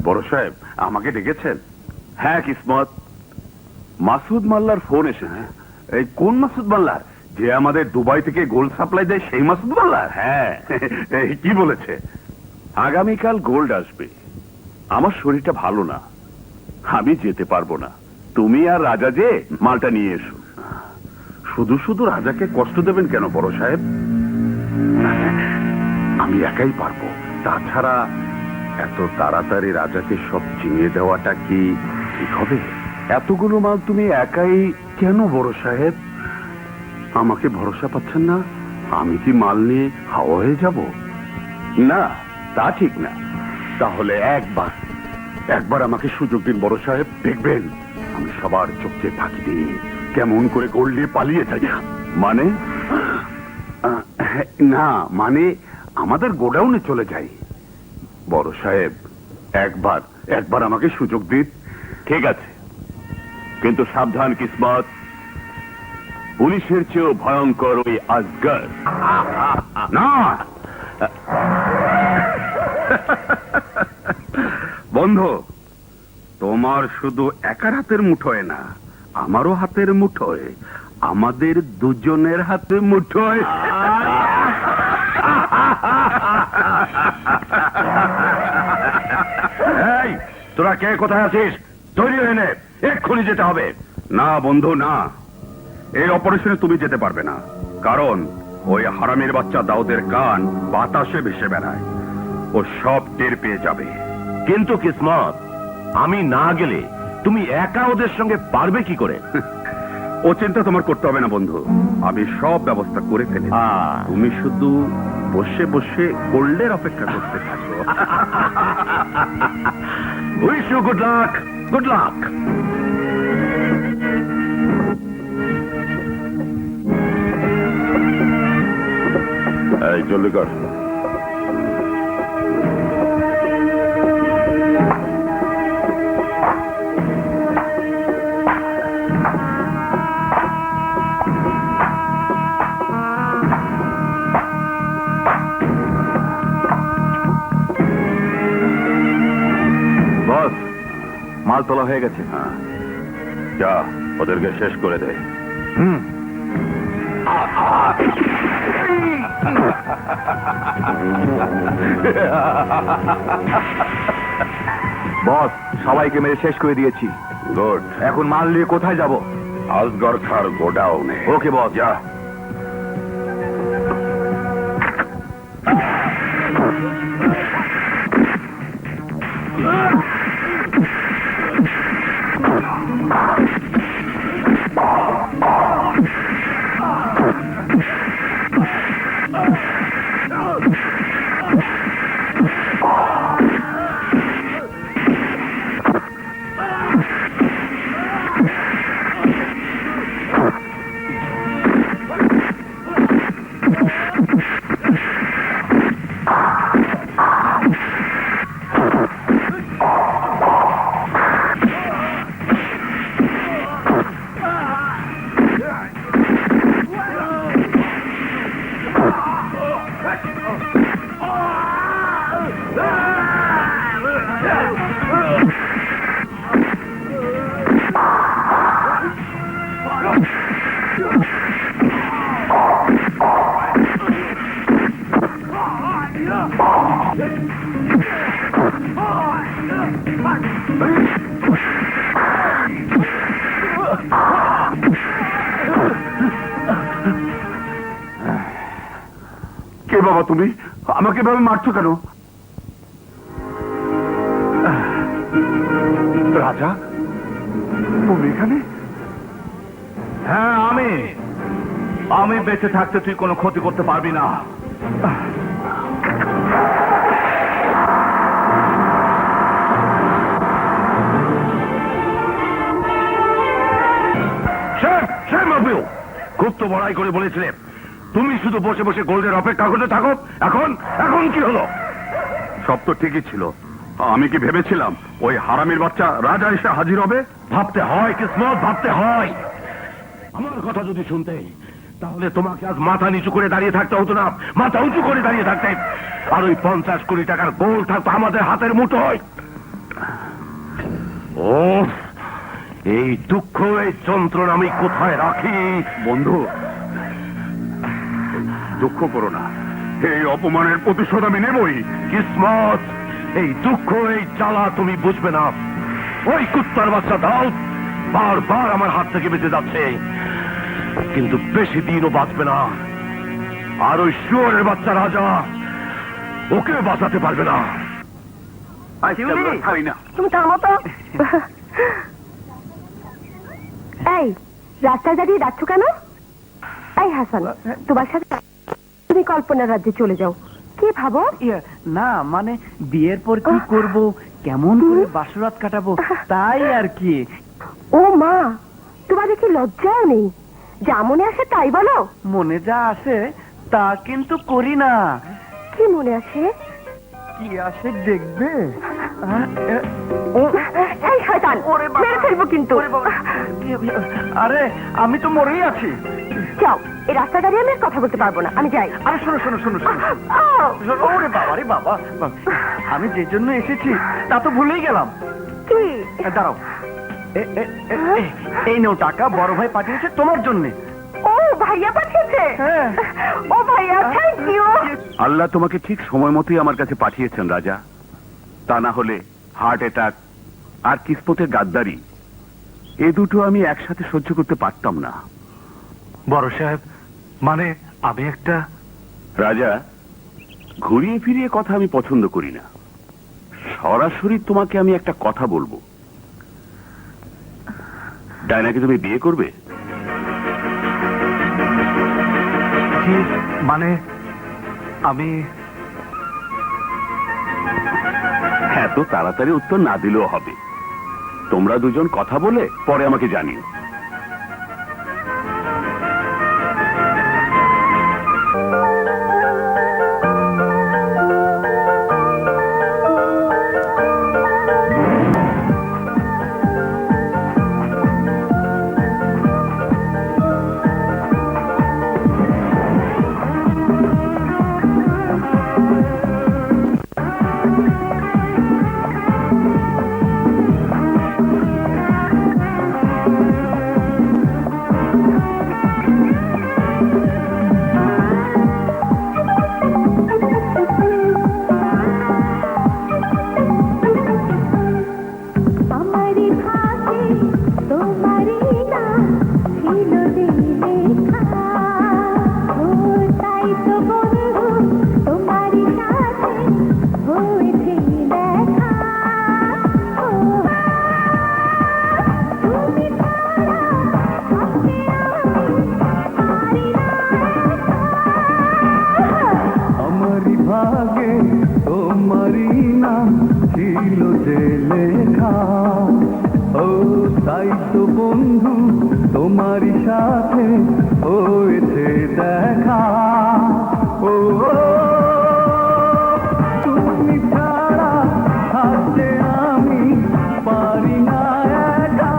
বড় সাহেব আমাকে ডেকেছেন? হ্যাঁ কিসমত, মাসুদ মাল্লার ফোন এসেছে। এই কোন মাসুদ মাল্লার? যে আমাদের দুবাই থেকে গোল্ড সাপ্লাই দেয় সেই মাসুদ মাল্লার? হ্যাঁ। কি বলেছে? আগামীকাল গোল্ড আসবে। আমার শরীরটা ভালো না, আমি যেতে পারবো না। তুমি আর রাজা যে মালটা নিয়ে এসো। শুধু শুধু রাজাকে কষ্ট দেবেন কেন বড় সাহেব? আমি একাই পারবো। তাছাড়া এত তাড়াতাড়ি রাজাকে সব চিনিয়ে দেওয়াটা কি ঠিক হবে? এতগুলো মাল তুমি একাই কেন বড় সাহেব? আমাকে ভরসা পাচ্ছেন না? আমি কি মাল নিয়ে হাওয়া হয়ে যাব? না, তা ঠিক না। তাহলে একবার আমাকে সুযোগ দিন বড় সাহেব। দেখবেন আমি সবার চোখে ফাঁকি দিই কেমন করে গোল্ড নিয়ে পালিয়ে যাই। মানে? না মানে আমাদের গোডাউনে চলে যাই। বড় সাহেব একবার আমাকে সুযোগ দিন। ঠিক আছে, কিন্তু সাবধান কিসমত, পুলিশের চেয়েও ভয়ঙ্কর ওই আজগর। না বন্ধু, তোমার শুধু একার হাতের মুঠোয় না, আমারও হাতের মুঠোয়, আমাদের দুজনের হাতে মুঠোয়। এই তোরা কে কোথায় আছিস? তৈরি হয়ে নে, এক্ষুনি যেতে হবে। না বন্ধু না, এই অপারেশনে তুমি যেতে পারবে না। কারণ ওই হারামির বাচ্চা দাউদের কান বাতাসে ভেসে বেড়ায়, ও সব টের পেয়ে যাবে। কিন্তু কিসমত, আমি না গেলে তুমি একা ওদের সঙ্গে পারবে কি করে? ও চিন্তা তোমার করতে হবে না বন্ধু, আমি সব ব্যবস্থা করে ফেলি। তুমি শুধু বসে বসে গোল্ডের অপেক্ষা করতে থাকো। Wish you good luck, good luck. এই জলদি কর। বস, মাল তোলা হয়ে গেছে। যা ওদেরকে শেষ করে দে। বস, সবাইকে মেরে শেষ করে দিয়েছি। গুড। এখন মাল নিয়ে কোথায় যাব? আজগর খার গোডাউনে। ওকে বস। যা। কে বাবা তুমি? আমাকে এভাবে মারছো কেন? রাজা, তুমি এখানে? হ্যাঁ, আমি বেঁচে থাকতে তুই কোনো ক্ষতি করতে পারবি না। খুব তো বড়াই করে বলেছিলে তুমি শুধু বসে বসে গোল্ডের অপেক্ষা করতে থাকো। এখন কি হলো? সব তো ঠিকই ছিল। আমি কি ভেবেছিলাম ওই হারামির বাচ্চা রাজা এসে হাজির হবে? ভাবতে হয় কিসমত, ভাবতে হয়। আমার কথা যদি শুনতে, তাহলে তোমাকে আজ মাথা নিচু করে দাঁড়িয়ে থাকতে হতো না, মাথা উঁচু করে দাঁড়িয়ে থাকতে। আর ওই 50 কোটি টাকার গোল্ড থাকতো আমাদের হাতের মুঠোয়। ও এই দুঃখ, এই যন্ত্রণা আমি কোথায় রাখি? বন্ধু, দুঃখ করো না, এই অপমানের প্রতিশোধ আমি নেবই। কিসমত, এই দুঃখ, এই জ্বালা তুমি বুঝবে না। ওই কুত্তার বাচ্চা দাও বারবার আমার হাত থেকে বেঁচে যাচ্ছে, কিন্তু বেশি দিনও বাঁচবে না। আর ওই শুয়োরের বাচ্চা রাজা, ওকে বাঁচাতে পারবে না। খাই না। তুমি থামো তো। এই রাস্তায় দাঁড়িয়ে যাচ্ছ কেন? এই হাসান, তোমার সাথে তুমি কল্পনার রাজ্যে চলে যাও। কি ভাবো? না মানে বিয়ের পর কি করব, কেমন করে বাসরাত কাটাবো তাই আর কি। ও মা, তোমাদের কি লজ্জাও নেই? যা মনে আসে তাই বলো। মনে যা আসে তা কিন্তু করি না। কি মনে আসে? কি আসে দেখবে? এই শয়তান, মেরে ফেলবো কিন্তু। আরে আমি তো মরেই আছি। যাও, এই রাস্তায় দাঁড়িয়ে আমি আর কথা বলতে পারবো না, আমি যাই। আরে শোনো শোনো শোনো শোনো। ওরে বাবা রে বাবা, আমি যে জন্য এসেছি তা তো ভুলেই গেলাম। কি? দাঁড়াও, এই নাও টাকা, বড় ভাই পাঠিয়েছে তোমার জন্য। ও ভাইয়া পাঠিয়েছে? হ্যাঁ। ও ভাইয়া, থ্যাংক ইউ। আল্লাহ তোমাকে ঠিক সময় মতোই আমার কাছে পাঠিয়েছেন রাজা, তা না হলে হার্ট অ্যাটাক আর কিসমতের গাদ্দারি, এ দুটো আমি একসাথে সহ্য করতে পারতাম না। বড় সাহেব, মানে আমি একটা রাজা, ঘুরিয়ে ফিরিয়ে কথা আমি পছন্দ করি না। সরাসরি তোমাকে আমি একটা কথা বলবো। ডায়নাকে তুমি বিয়ে করবে? মানে আমি এত তাড়াতাড়ি উত্তর না দিলেও হবে। তোমরা দুজন কথা বলে পরে আমাকে জানিও। তোমারই সাথে হয়েছে দেখা। ও তুমি ছাড়া থাকতে আমি পারি না একা।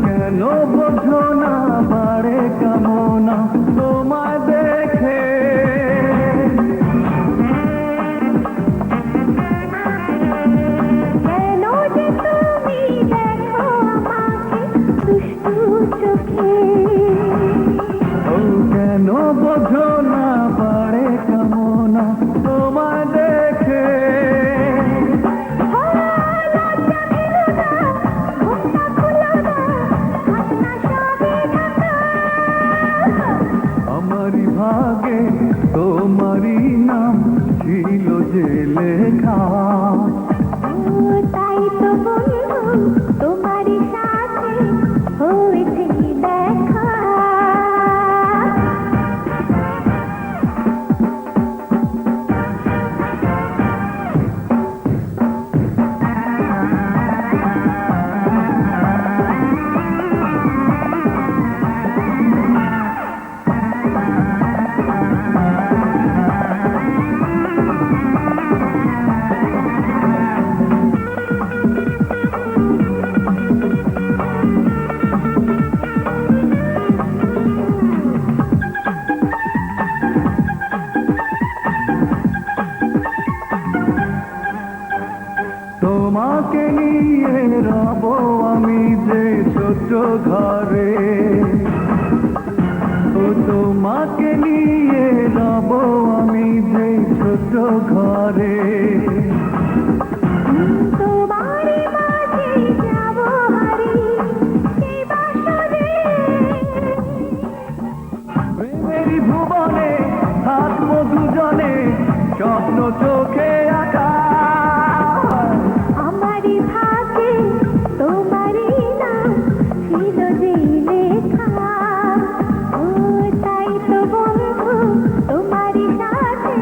কেন বোঝো না বাড়ে কামনা তোমায় দেখে। কেন যে তুমি দেখো আমাকে দুষ্টু চোখে। ও কেন বোঝো না বাড়ে কামনা তোমায় দেখে। আমারই ভাগে তোমারই নাম ছিল যে লেখা। তাই তো বলবো তোমারই সাথে হয়েছে দেখা। ঘরে ও তোমাকে নিয়ে রব আমি যে ছোট ঘরে তোমারই মাঝে যাব হারি সেই বাসরে প্রেমেরই ভুবনে থাকবো দুজনে স্বপ্ন চোখে আঁকা আমারই ভাগ্যে তোমারই নাম ছিল যে লেখা ও তাই তো বন্ধু তোমারই সাথে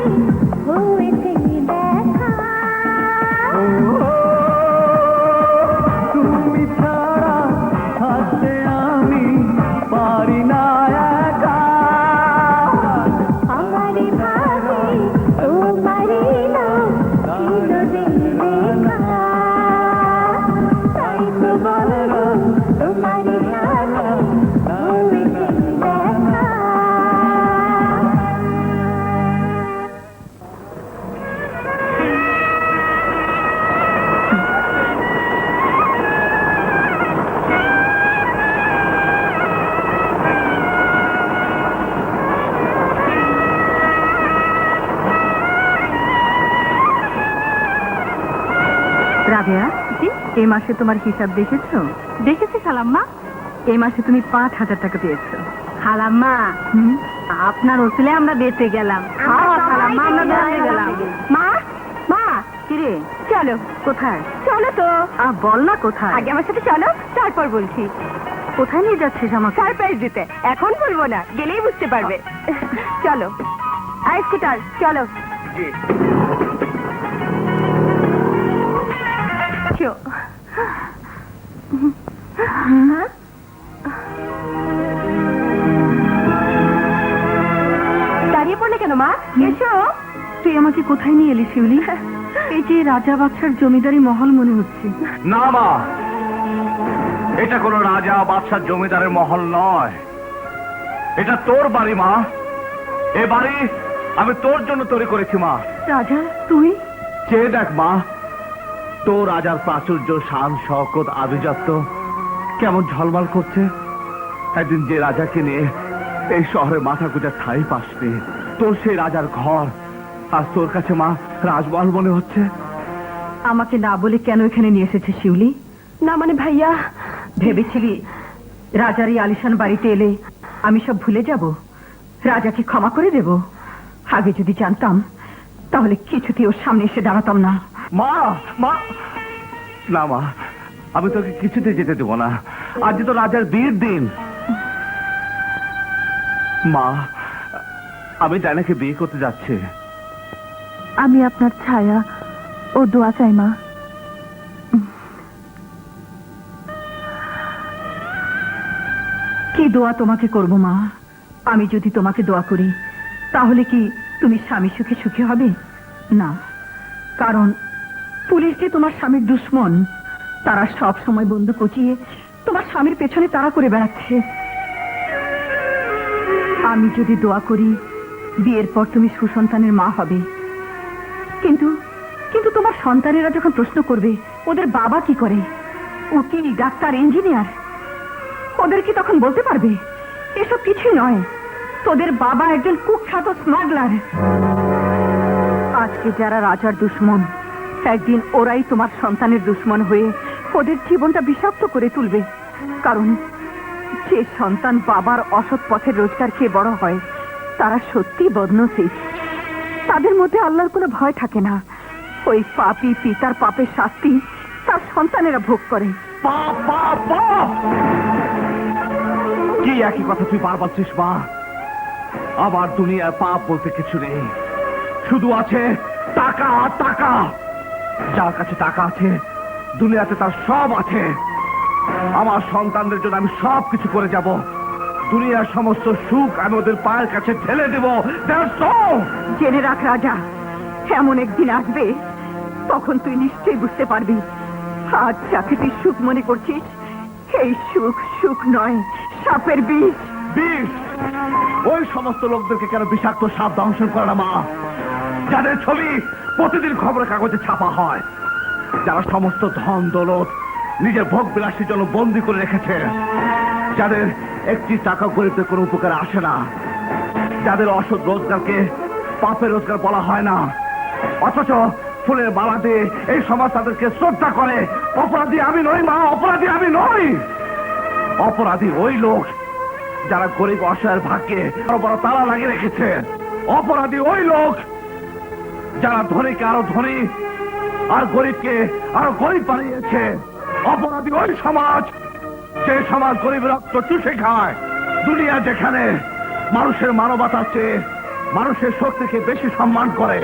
হয়েছে দেখা তুমি ছাড়া থাকতে আমি পারি না একা আমারই ভাগ্যে তোমারই নাম ছিল যে লেখা তাই তো বন্ধু তোমারই সাথে হয়েছে দেখা রাবেয়া, জি, এই মাসে তোমার হিসাব দেখেছো? দেখেছি খালাম্মা। এই মাসে তুমি 5,000 টাকা পেয়েছো। খালাম্মা, আপনার ওসিলে আমরা বেঁচে গেলাম। খালাম্মা, আমরা বেঁচে গেলাম। মা মা কিরে, চলো কোথায়? চলো তো বল না কোথায়? আগে আমার সাথে চলো তারপর বলছি কোথায় নিয়ে যাচ্ছিস আমাকে? সারপ্রাইজ দিতে এখন বলবো না গেলেই বুঝতে পারবে চলো আই স্কুটার চলো চো। হ্যাঁ? দাঁড়িয়ে পড়লে কেন মা এসো তুই আমাকে কোথায় নিয়ে এলি শিউলি? এই যে রাজা বাদশার জমিদারি মহল মনে হচ্ছে। না মা, এটা কোনো রাজা বাদশার জমিদারের মহল নয়, এটা তোর বাড়ি মা। এ বাড়ি আমি তোর জন্য তৈরি করেছি মা। রাজা, তুই? চেয়ে দেখ মা, তোর রাজার প্রাচুর্য, শান, শওকত, আভিজাত্য কেমন ঝলমল করছে। একদিন যে রাজাকে নিয়ে এই শহরে মাথা গুঁজা ঠাই পাসনি, তোর সেই রাজার ঘর আজ তোর কাছে মা রাজমহল মনে হচ্ছে। আমাকে না বলে কেন এখানে নিয়ে এসেছে শিউলি? না মানে ভাইয়া ভেবেছিলি রাজার এই আলিশান বাড়িতে এলে আমি সব ভুলে যাব, রাজাকে ক্ষমা করে দেব? আগে যদি জানতাম তাহলে কিছুতেই ওর সামনে এসে দাঁড়াতাম না। মা মা, না মা, আমি তোকে কিছুতে যেতে দেবো না। আজ তো রাজার বিয়ের দিন। মা, আমি ডায়নাকে বিয়ে করতে যাচ্ছি। আমি আপনার ছায়া ও দোয়া চাই মা। কি দোয়া তোমাকে করব মা? আমি যদি তোমাকে দোয়া করি তাহলে কি তুমি স্বামী সুখে সুখী হবে? না, কারণ পুলিশ যে তোমার স্বামীর দুশ্মন, তারা সব সময় বন্দুক কচিয়ে তোমার স্বামীর পেছনে তাড়া করে বেড়াচ্ছে। আমি যদি দোয়া করি বিয়ের পর তুমি সুসন্তানের মা হবে, কিন্তু কিন্তু তোমার সন্তানেরা যখন প্রশ্ন করবে ওদের বাবা কি করে, উকিল, ডাক্তার, ইঞ্জিনিয়ার, ওদের কি তখন বলতে পারবে এসব কিছুই নয়, তোদের বাবা একজন কুখ্যাত স্মাগলার? আজকে যারা রাজার দুশ্মন, একদিন ওরাই তোমার সন্তানের দুশ্মন হয়ে ওদের জীবনটা বিষাক্ত করে তুলবে। কারণ যে সন্তান বাবার অসৎ পথের রোজগার খেয়ে বড় হয় তারা সত্যি বদনসিব। তাদের মধ্যে আল্লাহর কোনো ভয় থাকে না। ওই পাপী পিতার পাপের শাস্তি তার সন্তানেরা ভোগ করে। পাপ পাপ পাপ! কি একই কথা তুই বারবার বলছিস মা? আবার দুনিয়ায় পাপ বলতে কিছু নেই, শুধু আছে টাকা আর টাকা। যার কাছে টাকা আছে দুনিয়াতে তার সব আছে। আমার সন্তানদের জন্য আমি সব কিছু করে যাব। দুনিয়ার সমস্ত সুখ আমি ওদের পায়ের কাছে ঠেলে দেব। জেনে রাখ রাজা, এমন একদিন আসবে তখন তুই নিশ্চয়ই বুঝতে পারবি আজ যাকে তুই সুখ মনে করছিস এই সুখ সুখ নয়, সাপের বিষ। বিষ? ওই সমস্ত লোকদেরকে কেন বিষাক্ত সাপ দংশন করে না মা, যাদের ছবি প্রতিদিন খবরের কাগজে ছাপা হয়, যারা সমস্ত ধন দৌলত নিজের ভোগ বিলাসের জন্য বন্দি করে রেখেছে, যাদের একটি টাকা গরিবদের কোনো উপকার আসে না, যাদের অসৎ রোজগারকে পাপের রোজগার বলা হয় না, অথচ ফুলের মালা দিয়ে এই সমাজ তাদেরকে শ্রদ্ধা করে। অপরাধী আমি নই মা, অপরাধী আমি নই। অপরাধী ওই লোক যারা গরিব অসহায়ের ভাগ্যে বড় বড় তালা লাগিয়ে রেখেছে। অপরাধী ওই লোক যারা ধনীকে আরো ধনী আর গরিবকে আরো গরিব বানিয়েছে। অপরাধী ওই সমাজ, যে সমাজ গরিব রক্ত চুষে খায়। দুনিয়া যেখানে মানুষের মানবতার চেয়ে মানুষের শক্তিকে বেশি সম্মান করে।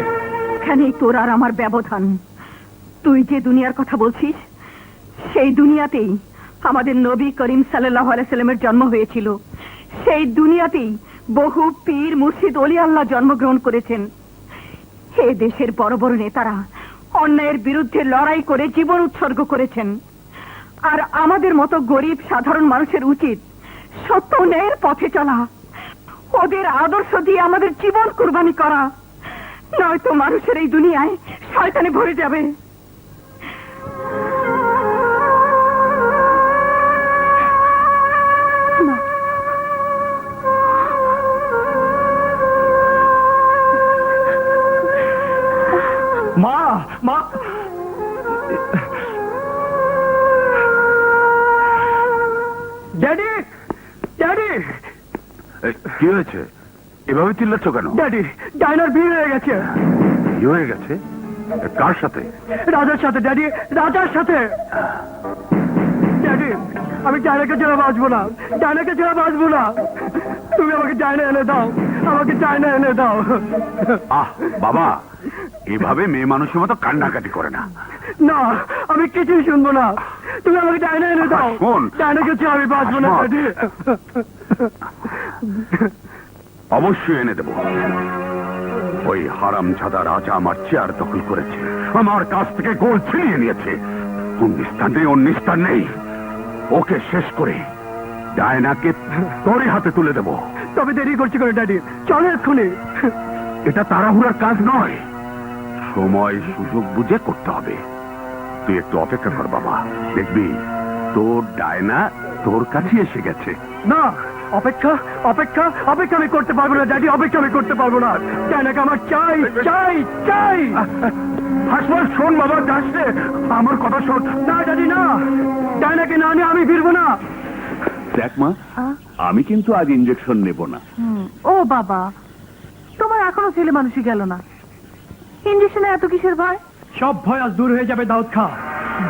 এখানেই তোর আর আমার ব্যবধান। তুই যে দুনিয়ার কথা বলছিস, সেই দুনিয়াতেই আমাদের নবী করিম সাল্লাল্লাহু আলাইহি সাল্লামের জন্ম হয়েছিল। সেই দুনিয়াতেই বহু পীর মুর্শিদ ওলি আল্লাহ জন্মগ্রহণ করেছেন। এই দেশের বড় বড় নেতারা অন্যায়ের বিরুদ্ধে লড়াই করে জীবন উৎসর্গ করেছেন। আর আমাদের মতো গরিব সাধারণ মানুষের উচিত সত্য ন্যায়ের পথে চলা, ওদের আদর্শ দিয়ে আমাদের জীবন কুরবানি করা, নয়তো মানুষের এই দুনিয়ায় শয়তানে ভরে যাবে। মা মা ড্যাডি, ড্যাডি, কি হয়েছে? এভাবে চিল্লাচ্ছ কেন? ড্যাডি, ডাইনার বিয়ে হয়ে গেছে। কি হয়ে গেছে? কার সাথে? রাজার সাথে ড্যাডি, রাজার সাথে। ড্যাডি, আমি ডাইনাকে ছাড়া বাঁচবো না, ডাইনাকে ছাড়া বাঁচবো না। তুমি আমাকে ডাইনা এনে দাও, আমাকে ডাইনা এনে দাও। আহ বাবা, এভাবে মেয়ে মানুষের মতো কান্নাকাটি করে না। না, আমি কিছুই শুনবো না। তুমি আমাকে ডাইনা এনে দাও। শোন। ডাইনাকে ছাড়া আমি বাঁচবো না ড্যাডি। অবশ্যই এনে দেব। ওই হারামজাদা রাজা আমার চেয়ার দখল করেছে, আমার কাছ থেকে গোল ছিনিয়ে নিয়েছে। অন্যস্থান নেই, অন্যস্থান নেই। ওকে শেষ করে ডায়নাকে তোরই হাতে তুলে দেব। তবে দেরি করছি করে ড্যাডি, চলো এক্ষুনি। এটা তাড়াহুড়ার কাজ নয়, সময় সুযোগ বুঝে করতে হবে। তুই একটু অপেক্ষা কর বাবা, দেখবি তোর ডায়না তোর কাছে এসে গেছে। না, অপেক্ষা অপেক্ষা অপেক্ষা আমি করতে পারবো না ড্যাডি, অপেক্ষা আমি করতে পারবো না। ডাইনাকে আমার চাই চাই চাই। হাসপাতাল শোন বাবা, যাস রে, আমার কথা শোন। না ড্যাডি না, ডাইনাকে না নিয়ে আমি ফিরবো না। দেখ মা, আমি কিন্তু আজ ইঞ্জেকশন নেব না। ও বাবা, তোমার এখনো ছেলে মানুষই গেল না, ইঞ্জেকশনে এত কিসের ভয়? সব ভয় আজ দূর হয়ে যাবে দাউদ খা।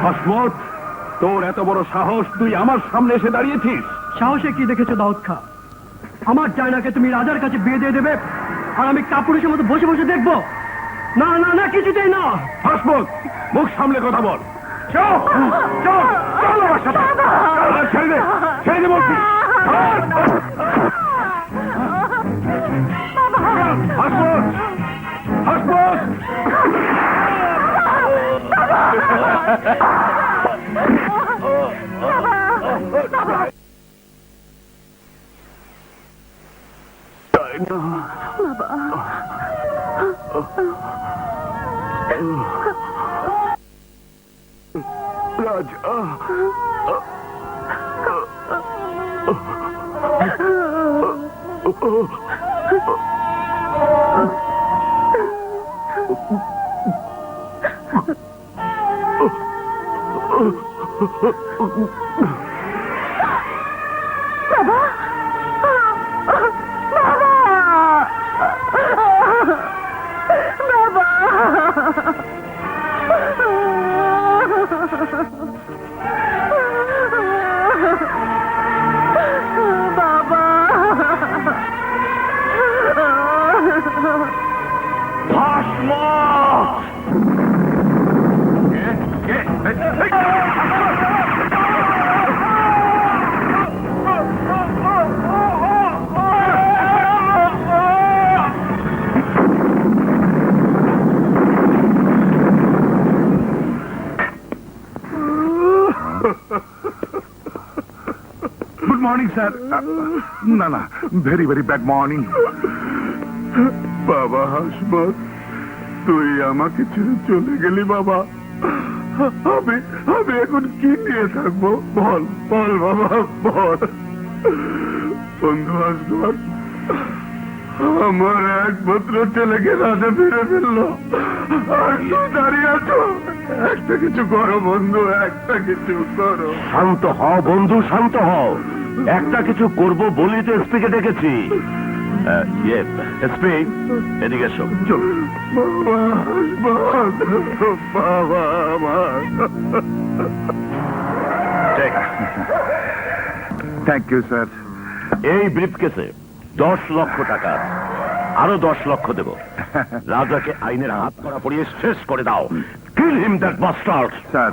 হাসমত, তোর এত বড় সাহস, তুই আমার সামনে এসে দাঁড়িয়েছিস। সাহসে কি দেখেছো দাউদ খা? আমার ডাইনাকে তুমি রাজার কাছে বিয়ে দিয়ে দেবে আর আমি কাপুরুষের মতো বসে বসে দেখবো? না না না, কিছুতেই না। হাসমত, মুখ সামলে কথা বল। চল চল চল আমার সাথে। চল, ছেড়ে দে, ছেড়ে দে বলছি। হাসমত, হাসমত। রাজা, বাবা, গুড মর্নিং স্যার। না না, ভেরি ভেরি ব্যাড মর্নিং। বাবা হাসমত, তুই আমাকে ছেড়ে চলে গেলি বাবা। আমি আমি এখন কি নিয়ে থাকবো? বল বল বাবা বল। বন্ধু আসগর আমার একমাত্র ছেলেকে রাজা ফিরে ফেললো, আর তুই দাঁড়িয়ে আছো। একটা কিছু করো বন্ধু, একটা কিছু করো। শান্ত হও বন্ধু, শান্ত হও। একটা কিছু করব বলেই তো এসপিকে ডেকেছি। এসপি, এদিকে এসো। বাবা বাবা আমার। Thank you sir. এই ব্রিফকেসে 10 লক্ষ টাকা আছে। আরো 10 লক্ষ দেব। রাজাকে আইনের হাত করা পড়িয়ে শেষ করে দাও। কিল হিম দ্যাট বাস্টার্ড। স্যার,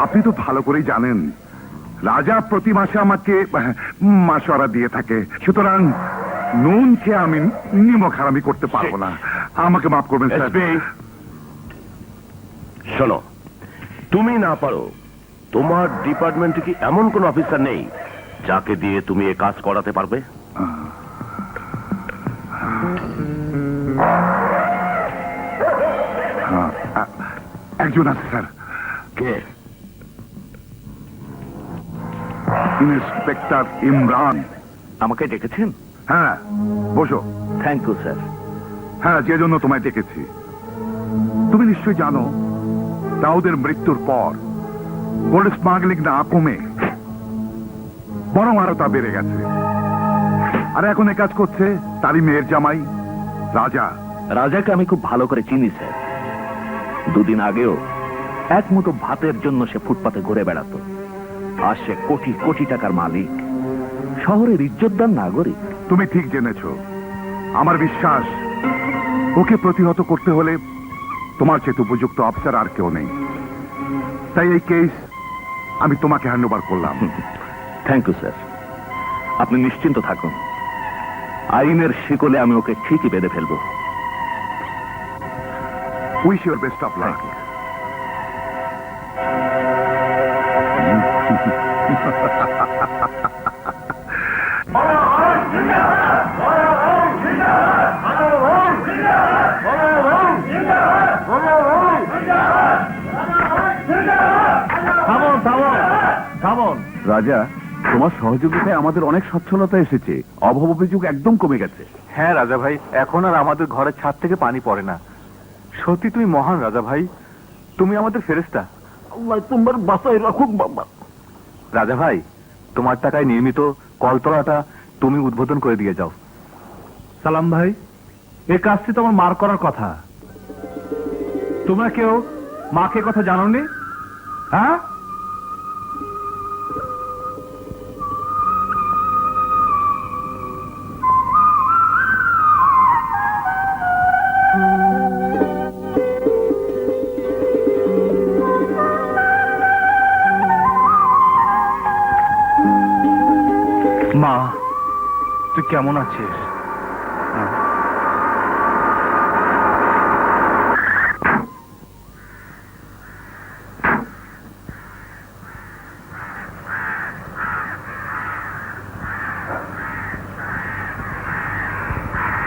আপনি তো ভালো করেই জানেন রাজা প্রতি মাসে আমাকে মাসওয়ারা দিয়ে থাকে, সুতরাং নুন খেয়ে আমি নিমক হারামি করতে পারবো না। আমাকে মাফ করবেন স্যার। এসপি, শোনো, তুমি না পারো, তোমার ডিপার্টমেন্টে কি এমন কোন অফিসার নেই যাকে দিয়ে তুমি এ কাজ করাতে পারবে? একজন আছে স্যার। কে? ইন্সপেক্টর ইমরান। আমাকে ডেকেছেন? হ্যাঁ, বসো। Thank you sir. হ্যাঁ, যে জন্য তোমায় ডেকেছি। তুমি নিশ্চয়ই জানো দাউদের মৃত্যুর পর গোল্ড স্মাগলিং না কমে বরং আরো তা বেড়ে গেছে। আর এখন এ কাজ করছে তারই মেয়ের জামাই রাজা। রাজাকে আমি খুব ভালো করে চিনি স্যার। দুদিন আগেও এক মুঠো ভাতের জন্য সে ফুটপাতে ঘুরে বেড়াতো। আর সে কোটি কোটি টাকার মালিক, শহরের ইজ্জতদার নাগরিক। তুমি ঠিক জেনেছো। আমার বিশ্বাস ওকে প্রতিহত করতে হলে তোমার চেয়ে উপযুক্ত অফিসার আর কেউ নেই। তাই এই কেস আমি তোমাকে হ্যান্ড ওভার করলাম। Thank you sir. আপনি নিশ্চিন্ত থাকুন, আইনের শিকলে আমি ওকে ঠিকই বেঁধে ফেলবো। Wish your best of luck. থামুন থামুন থামুন। রাজা, তোমার সহযোগিতায় আমাদের অনেক সচ্ছলতা এসেছে। অভাব অভিযোগ একদম কমে গেছে। হ্যাঁ রাজা ভাই, এখন আর আমাদের ঘরের ছাদ থেকে পানি পড়ে না। সত্যি তুমি মহান রাজা ভাই, তুমি আমাদের ফেরেশতা। আল্লাহ তোমার বাসায় রাখুক বাবা। রাজা ভাই, তোমার টাকায় নির্মিত কলতলাটা তুমি উদ্বোধন করে দিয়ে যাও। সালাম ভাই, এই কাজটি তো আমার মার করার কথা। তোমরা কেউ মাকে কথা জানোনি? হ্যাঁ, মা তুই কেমন আছিস?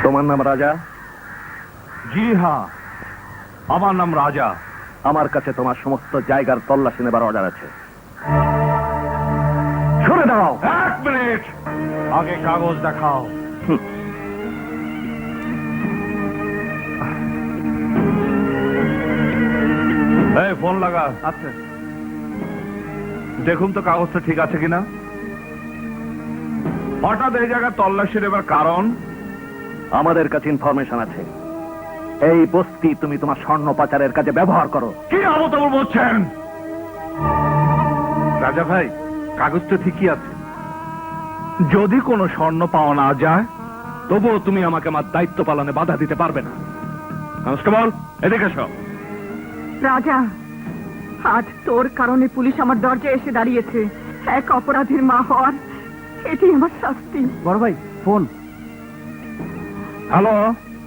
তোমার নাম রাজা? জি হ্যাঁ, আমার নাম রাজা। আমার কাছে তোমার সমস্ত জায়গার তল্লাশি নেবার অর্ডার আছে। সরে দাও। 1 মিনিট, আগে কাগজ দেখাও। এই ফোন লাগা। আচ্ছা, দেখুন তো কাগজটা ঠিক আছে কিনা। হঠাৎ এই জায়গায় তল্লাশি নেবার কারণ? আমাদের কাছে ইনফরমেশন আছে এই বস্তি তুমি তোমার স্বর্ণ পাচারের কাজে ব্যবহার করো। কি আবতাবল বলছেন? রাজা ভাই, কাগজটা ঠিকই আছে। যদি কোনো স্বর্ণ পাওয়া না যায়, তবুও তুমি আমাকে আমার দায়িত্ব পালনে বাধা দিতে পারবে না। কনস্টেবল, এদিকে এসো। রাজা, আজ তোর কারণে পুলিশ আমার দরজায় এসে দাঁড়িয়েছে। এক অপরাধীর মা হওয়ার এটি আমার শাস্তি। বড় ভাই ফোন। হ্যালো।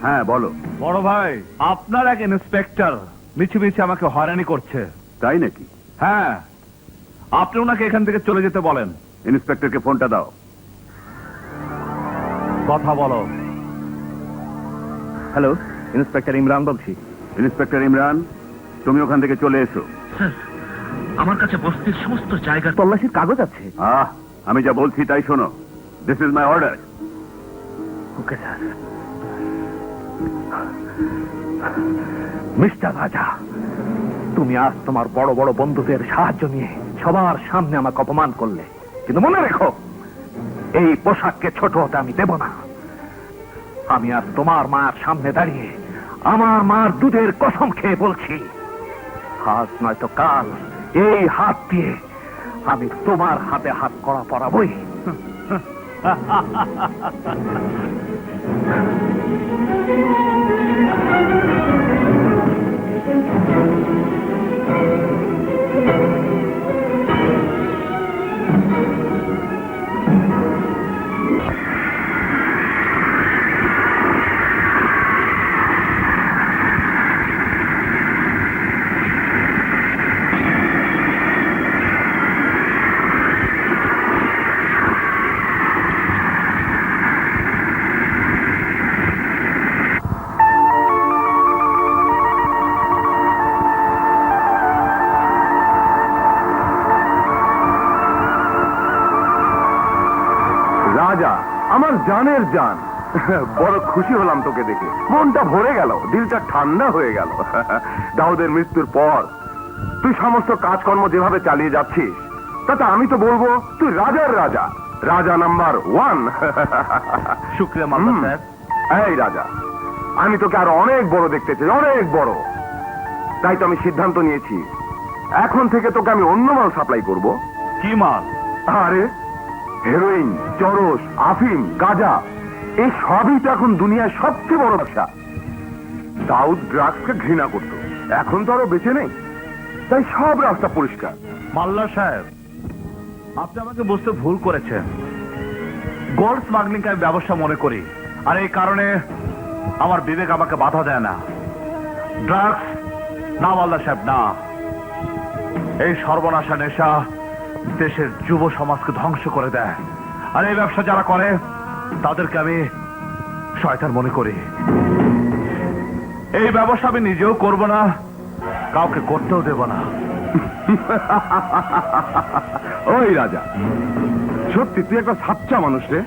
হ্যাঁ বলো। বড় ভাই, আপনার এক ইন্সপেক্টর মিছি মিছি আমাকে হয়রানি করছে। তাই নাকি? হ্যাঁ, আপনি ওনাকে এখান থেকে চলে যেতে বলেন। ইন্সপেক্টরকে ফোনটা দাও। কথা বলো। হ্যালো, ইন্সপেক্টর ইমরান বলছি। ইন্সপেক্টর ইমরান, তুমি ওখান থেকে চলে এসো। আমার কাছে বস্তির সমস্ত জায়গার তল্লাশির কাগজ আছে। আমি যা বলছি তাই শোনো। This is my order. Okay sir. Mister রাজা, তুমি আজ তোমার বড় বড় বন্ধুদের সাহায্য নিয়ে সবার সামনে আমাকে অপমান করলে, কিন্তু মনে রেখো এই পোশাককে ছোট হতে আমি দেব না। আমি আজ তোমার মার সামনে দাঁড়িয়ে আমার মার দুধের কসম খেয়ে বলছি, আজ নয়তো কাল এই হাত দিয়ে আমি তোমার হাতে হাত করা পরাবই। রাজা, আমার জানের জান, বড় খুশি হলাম তোকে দেখে। মনটা ভরে গেল, দিলটা ঠান্ডা হয়ে গেল। দাউদের মৃত্যুর পর তুই সমস্ত কাজকর্ম যেভাবে চালিয়ে যাচ্ছিস, তাতে আমি তো বলবো তুই রাজার রাজা, রাজা নাম্বার 1। শুক্রিয়া মাল্লা স্যার। এই রাজা, আমি তোকে আরো অনেক বড় দেখতে চাই, অনেক বড়। তাই তো আমি সিদ্ধান্ত নিয়েছি, এখন থেকে তোকে আমি অন্য মাল সাপ্লাই করব। কি মাল? আরে হেরোইন, চরস, আফিম, গাঁজা, এই সবই তো এখন দুনিয়ার সবচেয়ে বড় ব্যবসা। দাউদ ড্রাগসকে ঘৃণা করত, এখন তো আরো বেঁচে নেই, তাই সব রাস্তা পরিষ্কার। মাল্লা সাহেব, আপনি আমাকে বুঝতে ভুল করেছেন। গোল্ড স্মাগলিং আমি ব্যবসা মনে করি, আর এই কারণে আমার বিবেক আমাকে বাধা দেয় না। ড্রাগস না মাল্লা সাহেব, না। এই সর্বনাশা নেশা দেশের যুব সমাজকে ধ্বংস করে দেয়, আর এই ব্যবসা যারা করে তাদেরকে আমি শয়তান মনে করি। এই ব্যবসা আমি নিজেও করব না, কাউকে করতেও দেব না। ওই রাজা, সত্যি তুই একটা সাচ্চা মানুষ রে।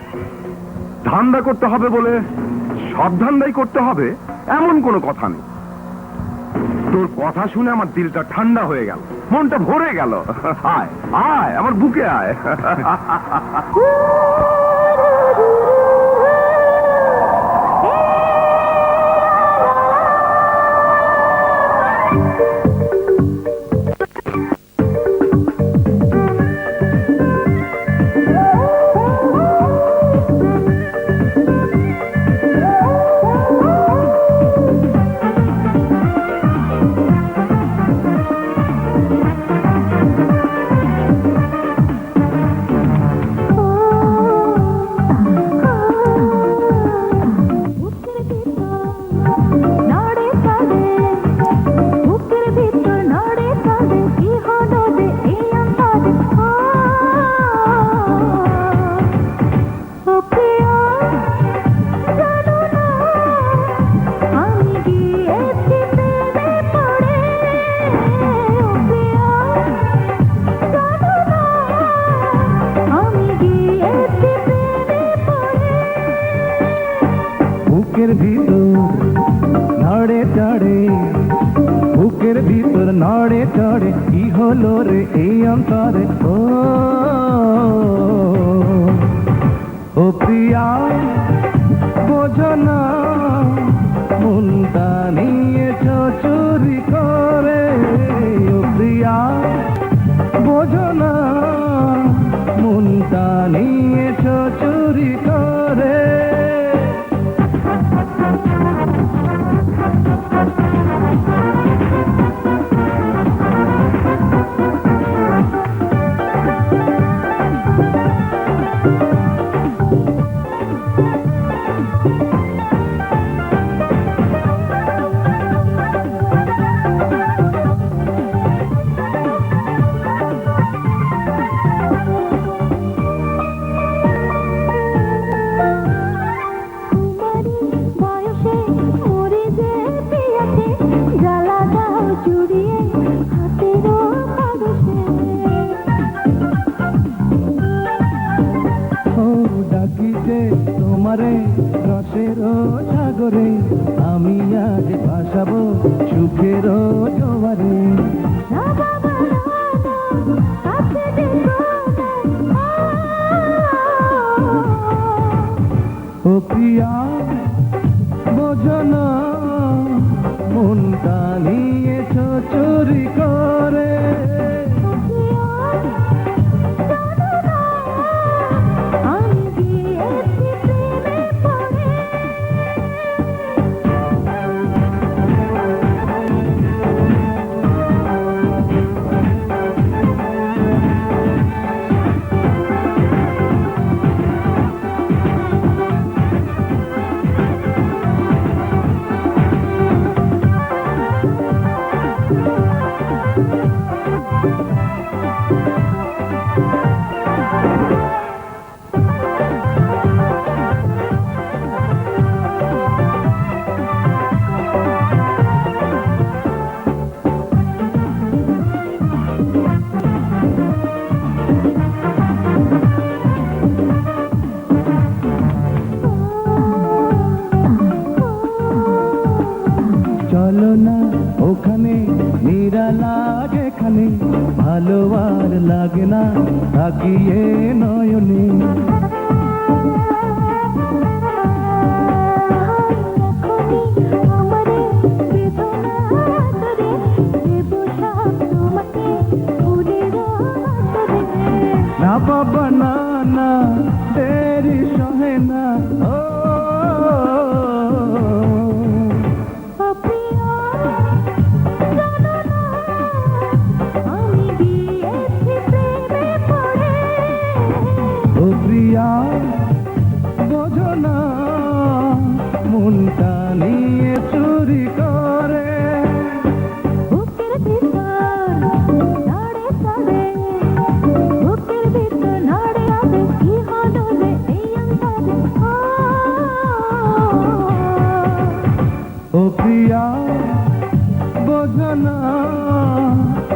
ধান্দা করতে হবে বলে সব ধান্দাই করতে হবে এমন কোনো কথা নেই। তোর কথা শুনে আমার দিলটা ঠান্ডা হয়ে গেল, মনটা ভরে গেল। আয় আয়, আমার বুকে আয়। বুকের ভিতর নড়ে চড়ে, বুকের ভিতর নড়ে চড়ে, কি হলো রে এই অন্তরে? ও প্রিয়া বোঝো না, মনটা নিয়েছ চুরি করে। ও প্রিয়া বোঝো না, মনটা নিয়েছ চুরি করে। আমি আজ ভাসাবো সুখের জোয়ারে ও প্রিয়া বোঝো না মনটা নিয়েছ চুরি করে চলো না ওখানে নিরালা যেখানে ভালো আর লাগে না তাকিয়ে নয়নে না বাবা না না দেরি সহে না ও ও প্রিয়া বোঝো না মনটা নিয়ে চুরি করে ও প্রিয়া বোঝো না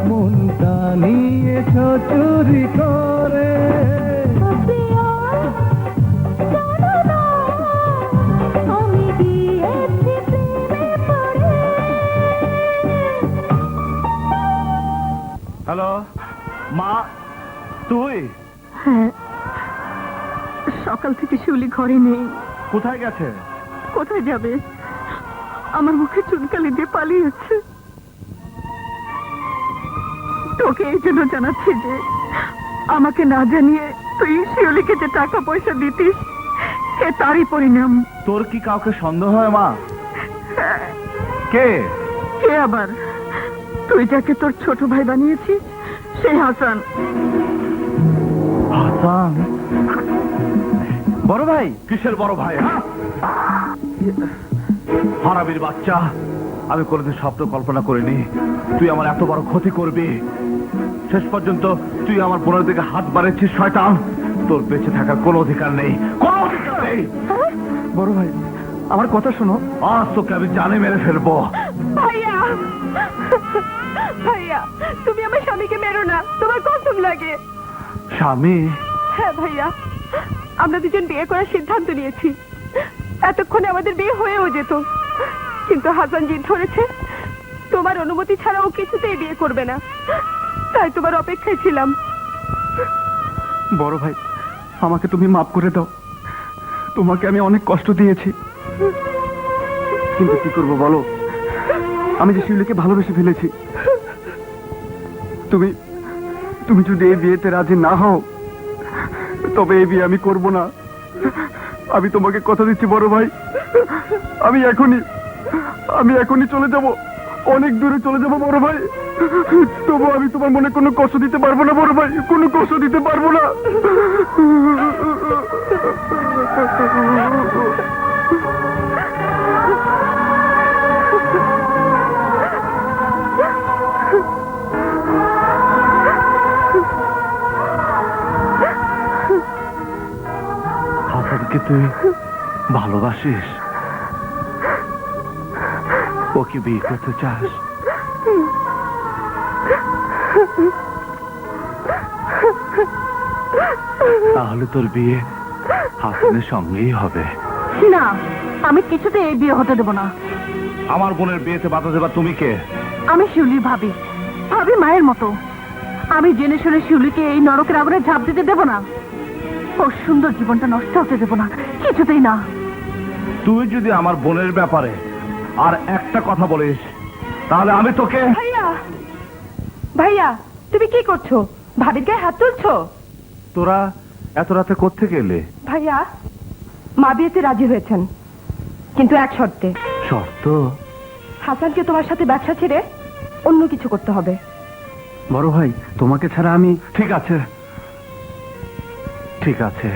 মনটা নিয়েছ চুরি করে হ্যালো মা তুই হ্যাঁ, সকাল থেকে শিউলি ঘরে নেই। কোথায় গেছে? কোথায় যাবে? আমার মুখে চুনকালি দিয়ে পালিয়েছে। তোকে এই জন্য জানাচ্ছি যে আমাকে না জানিয়ে তুই শিউলিকে যে টাকা পয়সা দিতিস এ তারই পরিণাম। তোর কি কাউকে সন্দেহ হয় মা? কে? কে আবার? তুই যাকে তোর ছোট ভাই বানিয়েছিস সেই হাসান। হাসান? বড় ভাই? কিসের বড় ভাই? হ্যাঁ, হারামির বাচ্চা, আমি কোনোদিন স্বপ্ন কল্পনা করিনি তুই আমার এত বড় ক্ষতি করবি। শেষ পর্যন্ত তুই আমার বোনের দিকে হাত বাড়াচ্ছিস। শয়তান, তোর বেঁচে থাকার কোনো অধিকার নেই, কোনো অধিকার নেই। বড় ভাই আমার কথা শোনো। আজ তোকে আমি জানে মেরে ফেলবো। ভাইয়া ভাইয়া তুমি আমার স্বামীকে মেরো না, তোমার কসম লাগে। স্বামী? হ্যাঁ ভাইয়া, আমরা দুজন বিয়ে করার সিদ্ধান্ত নিয়েছি। এতক্ষণে আমাদের বিয়ে হয়েও যেত, কিন্তু হাসান জিদ ধরেছে তোমার অনুমতি ছাড়া ও কিছুতেই বিয়ে করবে না। তাই তোমার অপেক্ষায় ছিলাম। বড় ভাই আমাকে তুমি মাফ করে দাও, তোমাকে আমি অনেক কষ্ট দিয়েছি, কিন্তু কি করবো বলো, আমি যে শিউলিকে ভালোবেসে ফেলেছি। তুমি তুমি যদি এই বিয়েতে রাজি না হও তবে এই বিয়ে আমি করব না। আমি তোমাকে কথা দিচ্ছি বড় ভাই, আমি এখনই চলে যাব, অনেক দূরে চলে যাব বড় ভাই। তবু আমি তোমার মনে কোনো কষ্ট দিতে পারবো না বড় ভাই, কোনো কষ্ট দিতে পারবো না। হাসানকে তুই ভালোবাসিস? ওকে বিয়ে করতে চাস? তাহলে তোর বিয়ে হাসানের সঙ্গেই হবে। না, আমি কিছুতে এই বিয়ে হতে দেব না। আমার বোনের বিয়েতে বাধা দেবার তুমি কে? আমি শিউলি ভাবি, ভাবি মায়ের মতো। আমি জেনে শুনে শিউলিকে এই নরকের আগুনে ঝাঁপ দিতে দেব না। ওর সুন্দর জীবনটা নষ্ট হতে দেব না, কিছুতেই না। তুই যদি আমার বোনের ব্যাপারে আর একটা কথা বলিস তাহলে আমি তোকে... ভাইয়া, ভাইয়া, তুমি কি করছো? ভাবির গায়ে হাত তুলছো? তোরা এত রাতে কোত্থেকে এলে? ভাইয়া, মা বিয়েতে রাজি হয়েছেন, কিন্তু এক শর্তে। শর্ত? হাসানকে তোমার সাথে ব্যবসা ছেড়ে অন্য কিছু করতে হবে। বড় ভাই, তোমাকে ছাড়া আমি... ঠিক আছে, ঠিক আছে,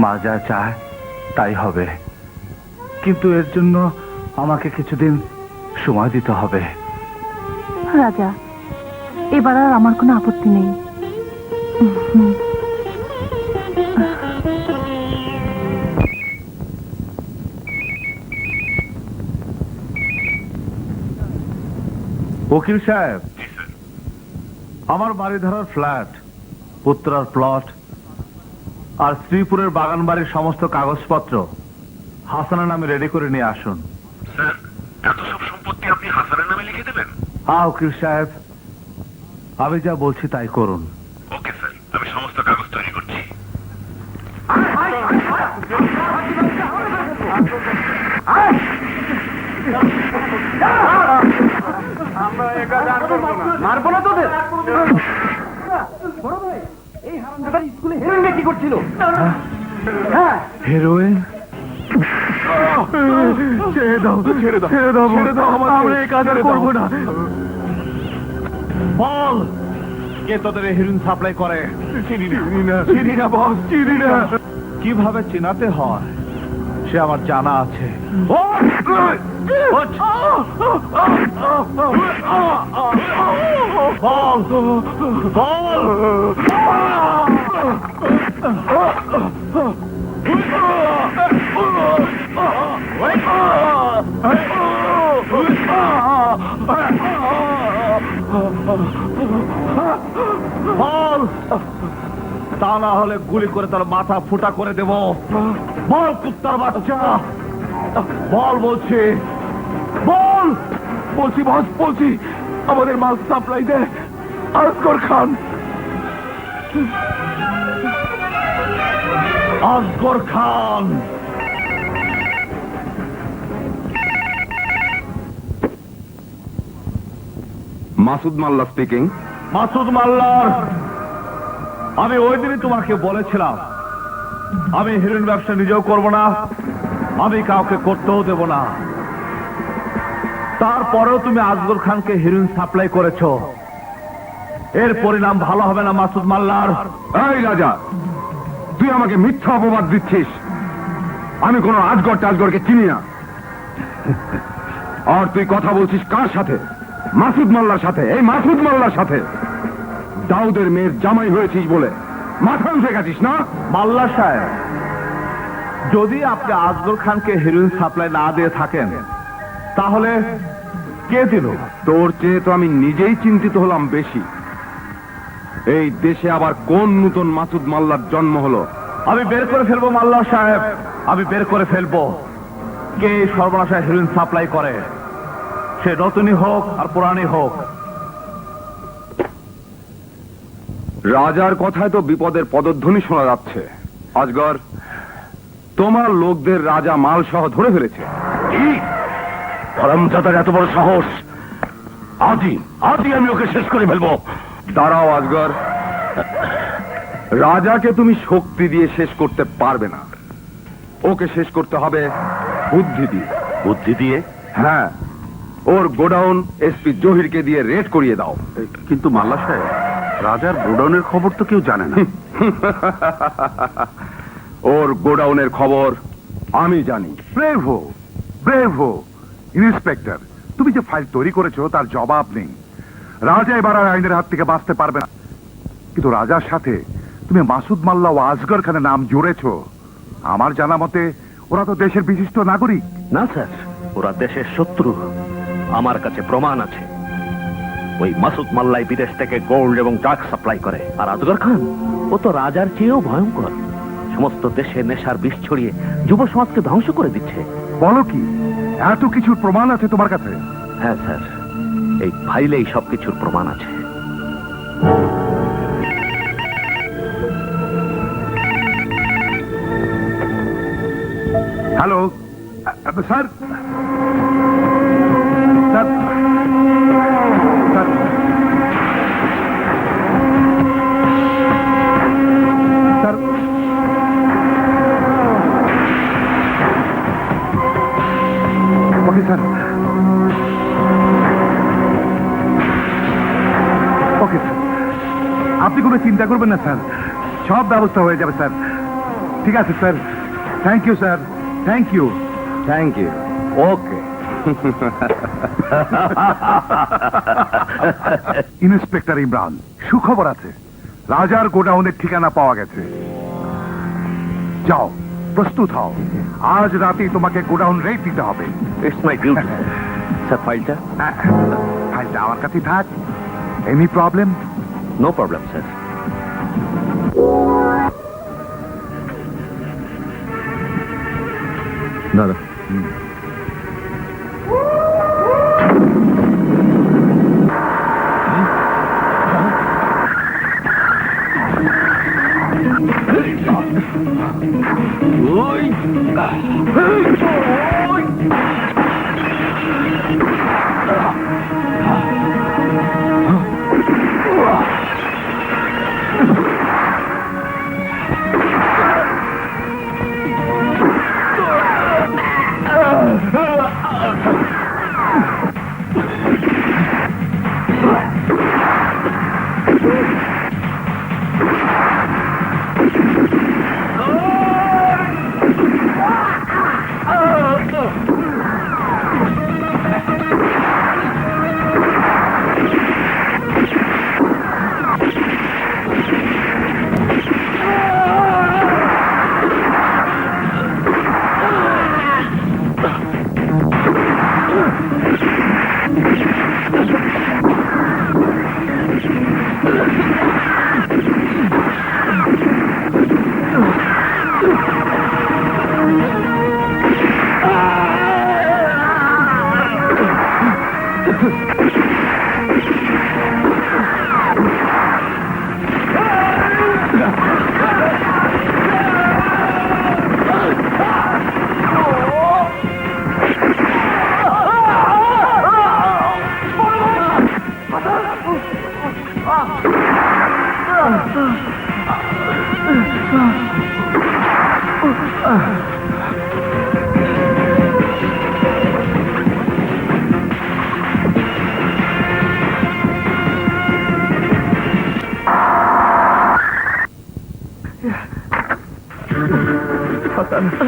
মা যা চায় তাই হবে, কিন্তু এর জন্য আমাকে কিছুদিন সময় দিতে হবে। রাজা, এবার আর আমার কোনো আপত্তি নেই। উকিল সাহেব, আমার বাড়িধারার ফ্ল্যাট, পুত্রার প্লট আর শ্রীপুরের বাগান বাড়ির সমস্ত কাগজপত্র হাসানের নামে রেডি করে নিয়ে আসুন। স্যার, এত সব সম্পত্তি আপনি হাসানের নামে লিখে দেবেন? হ্যাঁ উকিল সাহেব, আমি যা বলছি তাই করুন। ওকে স্যার, আমি সমস্ত কাগজ তৈরি করছি। মারবো না তোদের। বড় ভাই, এই হারামজাদার স্কুলে হেরোইন কি করছিল? হ্যাঁ, হেরোইন? ছেড়ে দাও, ছেড়ে দাও, ছেড়ে দাও, ছেড়ে দাও, আমরা এই কাজ আর করবো না। বল, কে তোদের এই হেরোইন সাপ্লাই করে? চিনি না, চিনি না বস, চিনি না। কিভাবে চিনাতে হয় সে আমার জানা আছে। বল, বল। বল, তা না হলে গুলি করে তার মাথা ফুটা করে দেব। বল কুত্তার বাচ্চা, বল বলছি, বল। বলছি বস, বলছি, আমাদের মাল সাপ্লাই দে আসগর খান। আসগর খান? মাসুদ মাল্লা স্পিকিং। মাসুদ মাল্লার, আমি ওই দিনই তোমাকে বলেছিলাম আমি হেরোইন ব্যবসা নিজেও করব না, আমি কাউকে করতেও দেব না। তারপরেও তুমি আসগর খানকে হেরোইন সাপ্লাই করেছো। এর পরিণাম ভালো হবে না মাসুদ মাল্লার। এই রাজা, তুই আমাকে মিথ্যা অপবাদ দিচ্ছিস। আমি কোনো আজগর টাজগরকে চিনি না। আর তুই কথা বলছিস কার সাথে? মাসুদ মাল্লার সাথে। এই মাসুদ মাল্লার সাথে দাউদের মেয়ের জামাই হয়েছিস বলে মাথা উঠে গেছিস না? মাল্লা সাহেব, যদি আপনি আসগর খানকে হেরোইন সাপ্লাই না দিয়ে থাকেন তাহলে কে দিল? তোর চেয়ে তো আমি নিজেই চিন্তিত হলাম বেশি। এই দেশে আবার কোন নূতন মাসুদ মাল্লার জন্ম হলো? আমি বের করে ফেলবো মাল্লা সাহেব, আমি বের করে ফেলবো কে সর্বনাশা হেরোইন সাপ্লাই করে, সে নতুনই হোক আর পুরানি হোক। রাজার কথায় তো বিপদের পদধ্বনি শোনা যাচ্ছে। আজগর, তোমার লোকদের রাজা মাল সহ ধরে ফেলেছে। কি হারামজাদার এত বড় সাহস! আজই আজই আমি ওকে শেষ করে ফেলবো। দাঁড়াও আজগর, রাজাকে তুমি শক্তি দিয়ে শেষ করতে পারবে না। ওকে শেষ করতে হবে বুদ্ধি দিয়ে। বুদ্ধি দিয়ে? হ্যাঁ, ওর গোডাউন এসপি জহিরকে দিয়ে রেড করিয়ে দাও। কিন্তু মাল্লা সাহেব, রাজার গোডাউনের খবর তো কেউ জানে না। ওর গোডাউনের খবর আমি জানি। ব্রেভো, ব্রেভো ইন্সপেক্টর, তুমি যে ফাইল তৈরি করেছো তার জবাব নেই। রাজা এবার আর আইনের হাত থেকে বাঁচতে পারবে না। কিন্তু রাজার সাথে তুমি মাসুদ মাল্লা ও আসগর খানের নাম জুড়েছো। আমার জানা মতে ওরা তো দেশের বিশিষ্ট নাগরিক। না স্যার, ওরা দেশের শত্রু। আমার কাছে প্রমাণ আছে। ওই মাসুদ মাল্লাই বিদেশ থেকে গোল্ড এবং ড্রাগ সাপ্লাই করে, আর আসগর খান ও তো রাজার চেয়েও ভয়ঙ্কর। সমস্ত দেশে নেশার বিষ ছড়িয়ে যুব সমাজকে ধ্বংস করে দিচ্ছে। বলো কি, এত কিছুর প্রমাণ আছে তোমার কাছে? হ্যাঁ স্যার, এই ফাইলেই সবকিছুর প্রমাণ আছে। Hello sir, sir, sir, sir, okay sir, okay sir, আপনি কোনো চিন্তা করবেন না স্যার, সব ব্যবস্থা হয়ে যাবে স্যার। ঠিক আছে sir, thank you sir, thank you, thank you, okay. Inspector Imran, সুখবর আছে, রাজার গোডাউনের ঠিকানা পাওয়া গেছে। যাও, প্রস্তুত হও, আজ রাতেই তোমাকে গোডাউন রেট দিতে হবে। It's my duty. স্যার ফাইলটা? ফাইলটা আমার কাছেই থাক। Any problem? No problem sir. দাদা,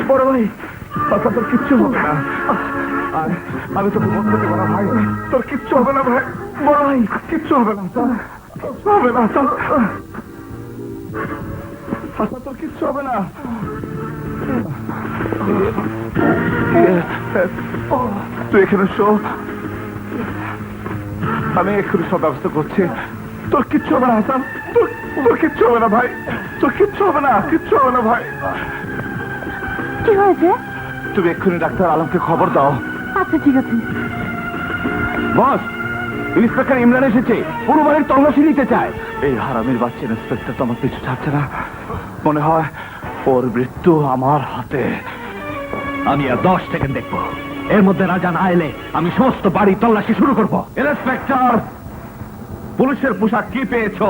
বড় ভাই, তোর কিচ্ছু হবে না, আমি তোকে বলতে দেবো না ভাই, তোর কিচ্ছু হবে না ভাই, বড় ভাই, কিচ্ছু হবে না, হবে না, তোর কিচ্ছু হবে না। তুই এখানে শো, আমি এক্ষুনি সব ব্যবস্থা করছি, তোর কিচ্ছু হবে না হাসান, তোর কিচ্ছু হবে না ভাই, তোর কিচ্ছু হবে না, কিচ্ছু হবে না ভাই। কি হয়েছে? তুমি এক্ষুনি ডাক্তার আলমকে খবর দাও। আচ্ছা ঠিক আছে। বস, ইন্সপেক্টর ইমরান এসেছে, পুরো বাড়ির তল্লাশি নিতে চায়। এই হারামির বাচ্চা ইন্সপেক্টর তো আমার পিছু ছাড়ছে না, মনে হয় ওর মৃত্যু আমার হাতে। আমি আর 10 সেকেন্ড দেখবো, এর মধ্যে রাজা না এলে আমি সমস্ত বাড়ি তল্লাশি শুরু করবো। ইন্সপেক্টর, পুলিশের পোশাক কি পেয়েছো?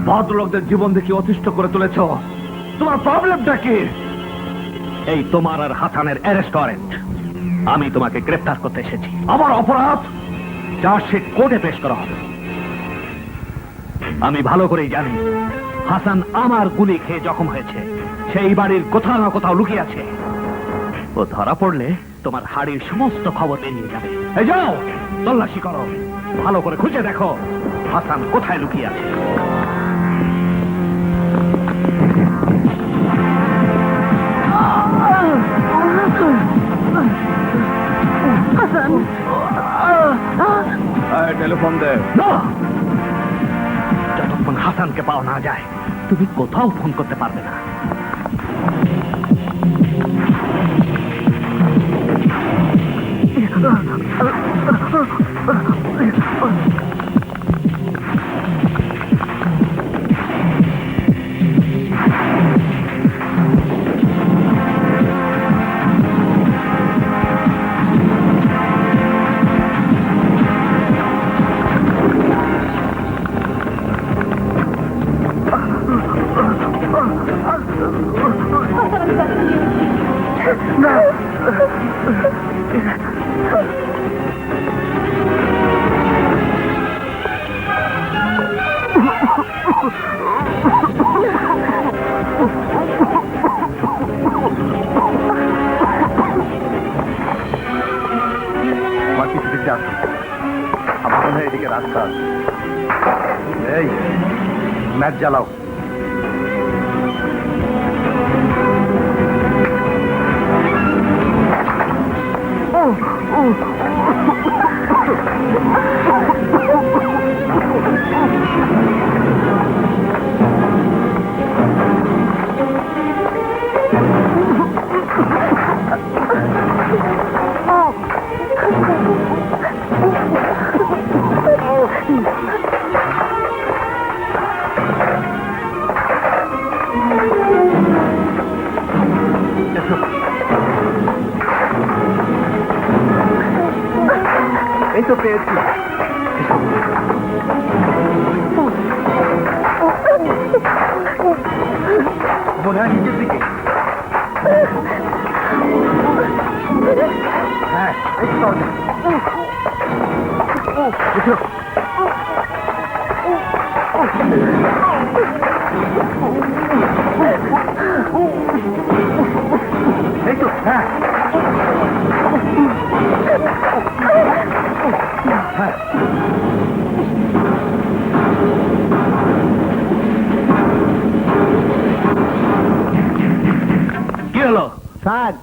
ভদ্রলোকদের জীবন দেখে অতিষ্ঠ করে তুলেছো, তোমার প্রবলেমটা কি? এই তোমার আর হাসানের অ্যারেস্ট ওয়ারেন্ট, আমি তোমাকে গ্রেফতার করতে এসেছি। আমার অপরাধ চার্জশিট কোর্টে পেশ করা হবে। আমি ভালো করেই জানি হাসান আমার গুলি খেয়ে জখম হয়েছে, সেই বাড়ির কোথাও না কোথাও লুকিয়ে আছে। ও ধরা পড়লে তোমার হাড়ির সমস্ত খবর নিয়ে যাবে। এই যাও, তল্লাশি করো, ভালো করে খুঁজে দেখো হাসান কোথায় লুকিয়ে আছে। টেলিফোন দে। না, যতক্ষণ হাসানকে পাওয়া না যায় তুমি কোথাও ফোন করতে পারবে না। এদিকে রাস্তা আছে। এই ম্যাচ জ্বালাও। এই তো পেয়েছি। মনে হয় নিচের দিকে। হ্যাঁ, এই তো। এই তো, হ্যাঁ। কি হলো? স্যার,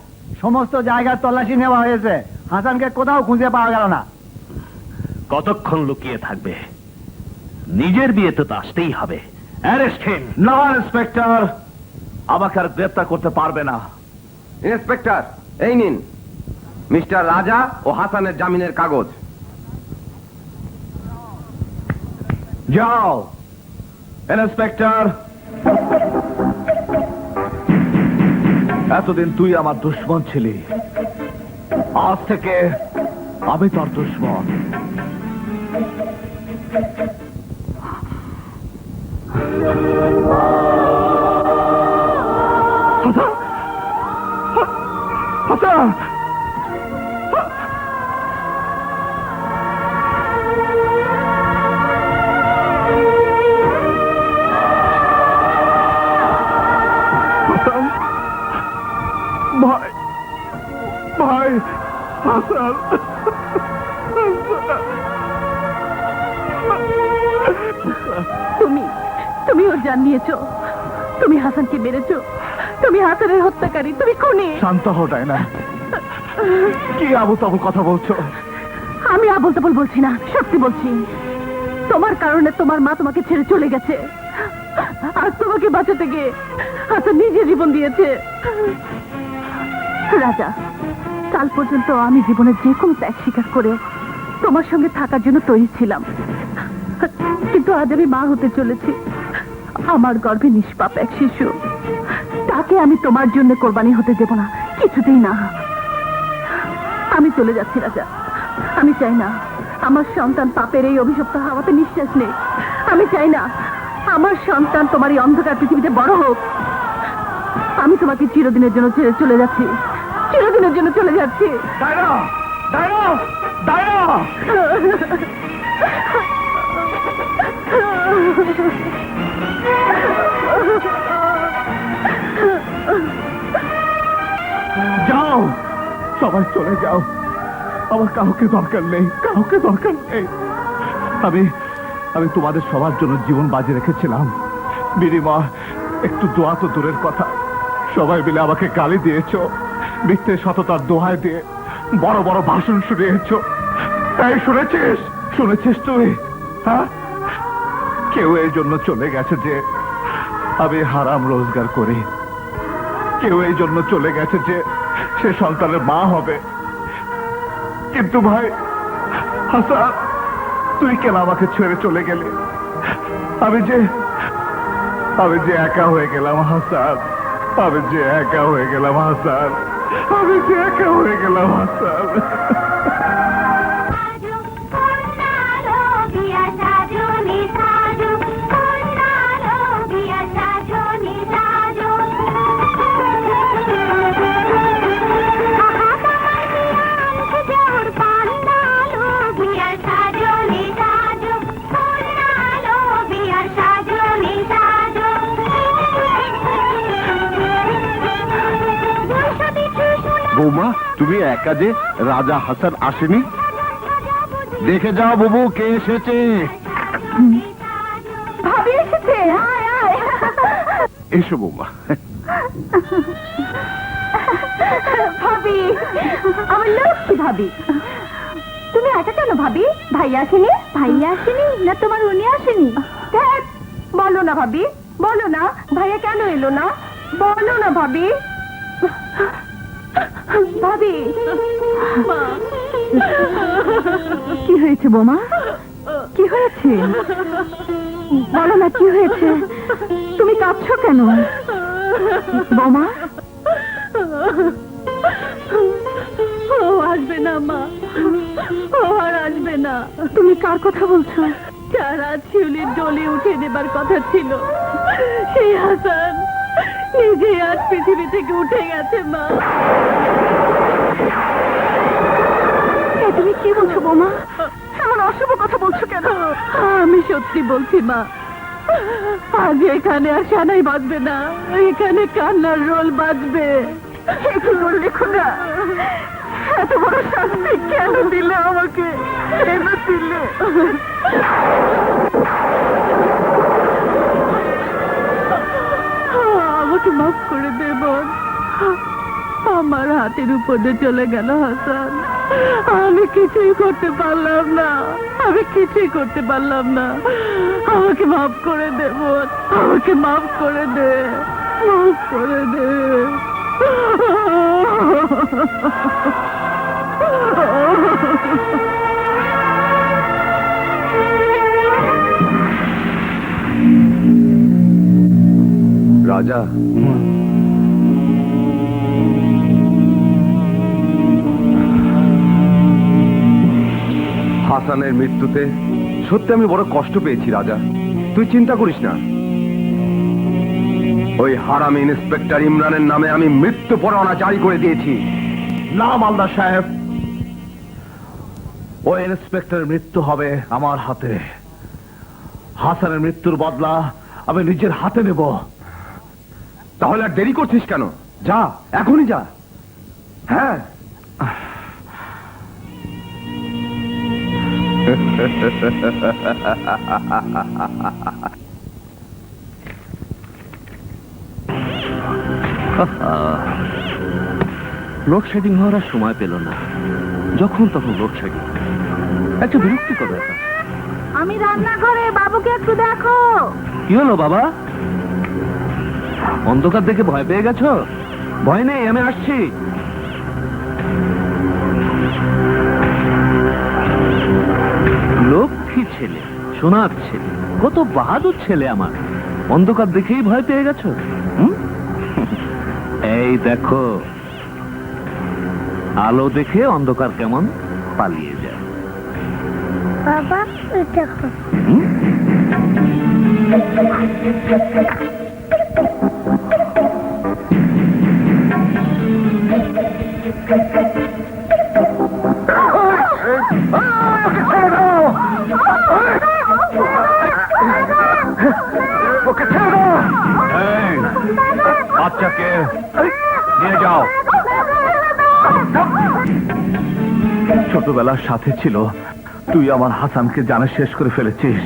সমস্ত জায়গার তল্লাশি নেওয়া হয়েছে, হাসানকে কোথাও খুঁজে পাওয়া গেল না। কতক্ষণ লুকিয়ে থাকবে? নিজের বিয়েতে তো আসতেই হবে। Arrest him. না ইন্সপেক্টর, আমাকে আর গ্রেপ্তার করতে পারবে না। ইন্সপেক্টর, এই নিন মিস্টার রাজা ও হাসানের জামিনের কাগজ। যাও ইন্সপেক্টর। এতদিন তুই আমার দুশ্মন ছিলি, আজ থেকে আমি তোর দুশ্মন। হাসান, ভাই ভাই হাসান, তুমি ওর জান নিয়েছো, তুমি হাসানকে মেরেছো, তুমি হাসানের হত্যাকারী, তুমি খুনি। শান্ত হও না। কি আবু তাবু কথা বলছো? আমি আবল তাবল বলছি না, সত্যি বলছি। তোমার কারণে তোমার মা তোমাকে ছেড়ে চলে গেছে, আর তোমাকে বাঁচাতে গিয়ে হাসান নিজে জীবন দিয়েছে। রাজা, কাল পর্যন্ত আমি জীবনের যে কোনো ত্যাগ স্বীকার করে তোমার সঙ্গে থাকার জন্য তৈরি ছিলাম, কিন্তু আজ আমি মা হতে চলেছি। আমার গর্ভে নিষ্পাপ এক শিশু, তাকে আমি তোমার জন্য কোরবানি হতে দেব না, কিছুতেই না। আমি চলে যাচ্ছি রাজা। আমি চাই না আমার সন্তান পাপের এই অভিশপ্ত হাওয়াতে নিঃশ্বাস নেই। আমি চাই না আমার সন্তান তোমার এই অন্ধকার পৃথিবীতে বড় হোক। আমি তোমাকে চিরদিনের জন্য ছেড়ে চলে যাচ্ছি, চিরদিনের জন্য চলে যাচ্ছি। Diana, Diana, Diana! যাও, সবাই চলে যাও। আমার কাউকে দরকার নেই, কাউকে দরকার নেই। আমি তোমাদের সবার জন্য জীবন বাজি রেখেছিলাম, বিনিময় একটু দোয়া তো দূরের কথা, সবাই মিলে আমাকে গালি দিয়েছো, মিথ্যে সততার দোহাই দিয়ে বড় বড় ভাষণ শুনিয়েছো। এই শুনেছিস তুই? হ্যাঁ, কেউ এই জন্য চলে গেছে যে আমি হারাম রোজগার করি, কেউ এই জন্য চলে গেছে যে সে সন্তানের মা হবে। কিন্তু ভাই হাসান, তুই কেন আমাকে ছেড়ে চলে গেলি? আমি যে একা হয়ে গেলাম হাসান, আমি যে একা হয়ে গেলাম হাসান, আমি যে একা হয়ে গেলাম হাসান। বৌমা, তুমি একা যে, রাজা হাসান আসেনি? দেখে যাও বাবু কে এসেছে। ভাবি এসেছে, আয় আয়। এসো বৌমা। ভাবি, আমার লক্ষ্মী ভাবি। তুমি একা কেন ভাবি? ভাইয়া আসেনি? ভাইয়া আসেনি না তোমার উনি আসেনি? ধ্যাৎ, বলো না ভাবি, বলো না ভাইয়া কেন এলো না, বলো না ভাবি। ভাবি, কি হয়েছে বোমা? কি হয়েছে? বলো না কি হয়েছে? তুমি কাঁদছো কেন বোমা? ও আসবে না মা, ও আর আসবে না। তুমি কার কথা বলছো? যারা শিউলির ডলে উঠে দেবার কথা ছিল, সেই হাসান নিজে আজ পৃথিবী থেকে উঠে গেছে মা। তুমি কি বলছো বোমা? এমন অশুভ কথা বলছো কেন? আমি সত্যি বলছি মা, আজ এখানে আর সানাই বাজবে না, এখানে কান্নার রোল বাজবে। কি লিখো না, এত বড় শাস্তি কেন দিলে আমাকে? কেন দিলে? আমাকে মাফ করে দে বোন, আমার হাতের উপরে চলে গেল হাসান। আমি কিছুই করতে পারলাম না, আমি কিছুই করতে পারলাম না। আমাকে মাফ করে দে বোন, আমাকে মাফ করে দে, মাফ করে দে। রাজা, হাসানের মৃত্যুতে সত্যি আমি বড় কষ্ট পেয়েছি রাজা। তুই চিন্তা করিস না, ওই হারামি ইন্সপেক্টর ইমরানের নামে আমি মৃত্যু পরোয়ানা জারি করে দিয়েছি। না মালদার সাহেব, ওই ইন্সপেক্টরের মৃত্যু হবে আমার হাতে। হাসানের মৃত্যুর বদলা আমি নিজের হাতে নেব। তাহলে আর দেরি করছিস কেন? যা, এখনই যা। হ্যাঁ, লোডশেডিং হওয়ার আর সময় পেল না, যখন তখন লোডশেডিং, একটা বিরক্তিকর ব্যাপার। আমি রান্নাঘরে, বাবুকে একটু দেখো। কি হলো বাবা? অন্ধকার দেখে ভয় পেয়ে গেছো? ভয় নেই, আমি আসছি। লক্ষ্মী ছেলে, সোনার ছেলে, কত বাহাদুর ছেলে আমার। অন্ধকার দেখেই ভয় পেয়ে গেছো? এই দেখো, আলো দেখে অন্ধকার কেমন পালিয়ে যায়। বাবা দেখো, এই, বাচ্চাকে নিয়ে যাও। ছোটবেলার সাথে ছিল, তুই আমার হাসানকে জানে শেষ করে ফেলেছিস।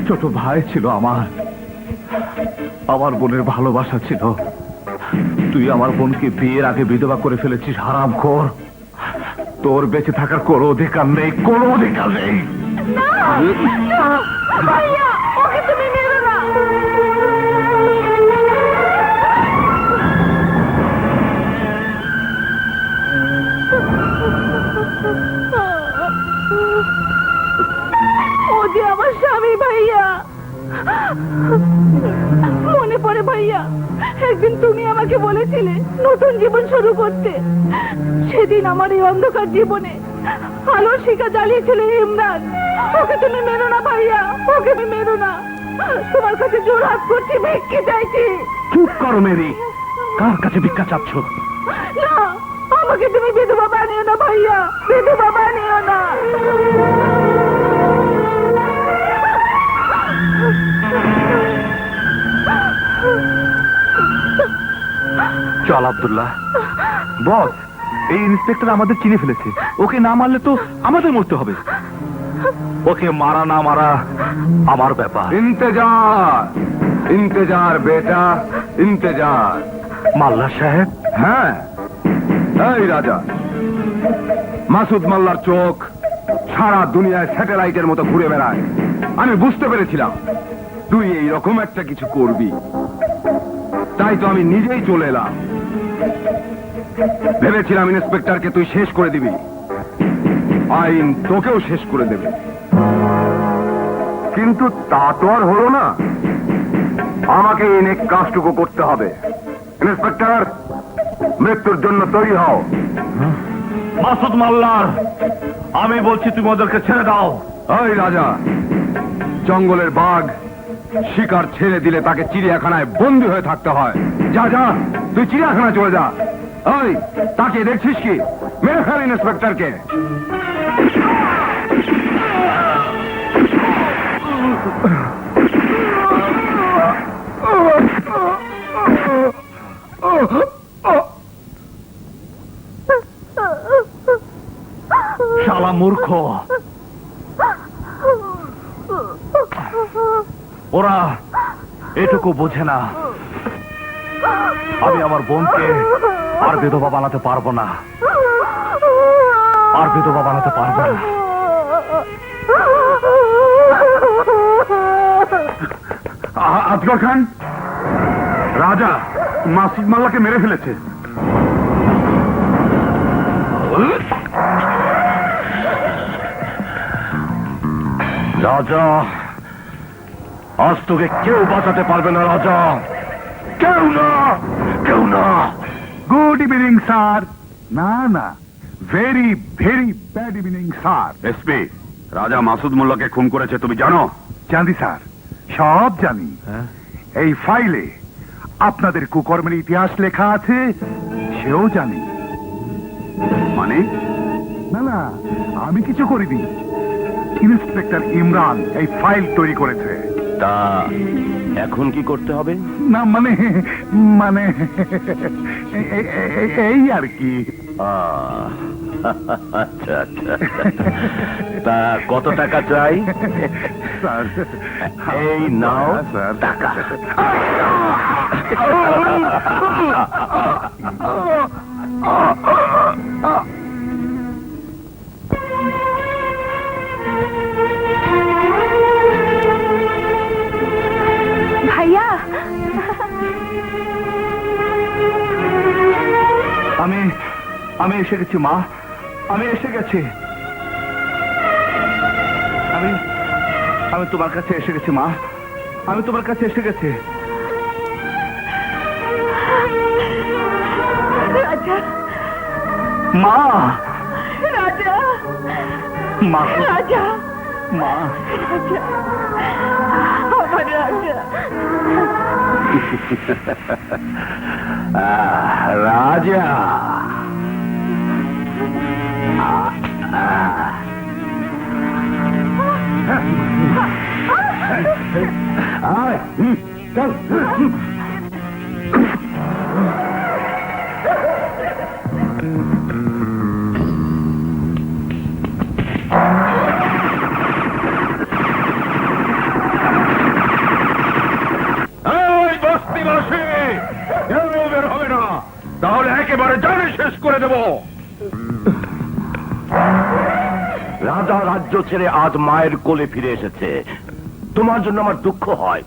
ছোট ভাই ছিল আমার বোনের ভালোবাসা ছিল। তুই আমার বোনকে বিয়ের আগে বিধবা করে ফেলেছিস, হারামখোর। তোর বেঁচে থাকার কোনো অধিকার নেই, কোনো অধিকার নেই। ভাইয়া, ওকে তুমি মেরো না। ও যে আমার স্বামী ভাইয়া। মনে পড়ে ভাইয়া, একদিন তুমি আমাকে বলেছিলে নতুন জীবন শুরু করতে। সেদিন আমার এই অন্ধকার জীবনে আলোর শিখা জ্বালিয়েছিল ইমরান। ওকে তুমি মেরো না ভাইয়া, ওকে তুমি মেরো না। তোমার কাছে জোর হাত করছি, ভিক্ষে চাইছি। চুপ করো মেরি, কার কাছে ভিক্ষা চাচ্ছ? না, আমাকে তুমি বিধবা বানিও না ভাইয়া, বিধবা বানিও না। চল আব্দুল্লাহ। বস, এই ইন্সপেক্টর আমাদের চিনে ফেলেছে। ওকে না মারলে তো আমাদের মরতে হবে। ওকে মারা না মারা আমার ব্যাপার। ইন্তেজার ইন্তেজার বেটা ইন্তেজার। মাল্লা সাহেব, হ্যাঁ, এই রাজা, মাসুদ মাল্লার চোখ সারা দুনিয়ায় স্যাটেলাইটের মতো ঘুরে বেড়ায়। আমি বুঝতে পেরেছিলাম তুই এই রকম একটা কিছু করবি, তাই তো আমি নিজেই চলে এলাম। ভেবেছিলাম ইন্সপেক্টরকে তুই শেষ করে দিবি, আইন তোকেও শেষ করে দেবে, কিন্তু তা তো আর হলো না। আমাকে এই নেক কাজটুকু করতে হবে। ইন্সপেক্টর, মৃত্যুর জন্য তৈরি হও। মাসুদ মাল্লার, আমি বলছি তুমি ওদেরকে ছেড়ে দাও। ওই রাজা, জঙ্গলের বাঘ শিকার ছেড়ে দিলে তাকে চিড়িয়াখানায় বন্দী হয়ে থাকতে হয়। যা যা, তুই চিড়িয়াখানায় চলে যা। ওই, তাকে দেখছিস কি? মেরে ফেল ইন্সপেক্টরকে। শালা মূর্খ, ওরা এটুকু বোঝে না। আমি আমার বোনকে আর বিধবা বানাতে পারবো না, আর বিধবা বানাতে পারবো না। আজগর খান, রাজা মাসুদ মাল্লাকে মেরে ফেলেছে। রাজা, আজ তোকে কেউ বাঁচাতে পারবে না রাজা, কেউ না, কেউ না। Good evening sir. না না, very very bad evening sir. SP, রাজা মাসুদ মোল্লাকে খুন করেছে তুমি জানো? জানি স্যার, সব জানি। এই ফাইলে আপনাদের কুকর্মের ইতিহাস লেখা আছে, সেও জানি। মানে? না না, আমি কিছু করিনি। ইন্সপেক্টর ইমরান এই ফাইল তৈরি করেছে। তা এখন কি করতে হবে? না মানে মানে এই আর কি। আচ্ছা আচ্ছা, তা কত টাকা চাই? স্যার, এই নাও স্যার, টাকা। ভাইয়া, আমি এসে গেছি মা, আমি এসে গেছি। আমি তোমার কাছে এসে গেছি মা, আমি তোমার কাছে এসে গেছি। রাজা, মা, রাজা, মা, রাজা, মা, রাজা, আমার রাজা। রাজা, চল। বস্তিবাসী, কেউ বের হবে না, তাহলে একেবারে জানে শেষ করে দেব। রাজা রাজ্য ছেড়ে আজ মায়ের কোলে ফিরে এসেছে। তোমার জন্য আমার দুঃখ হয়।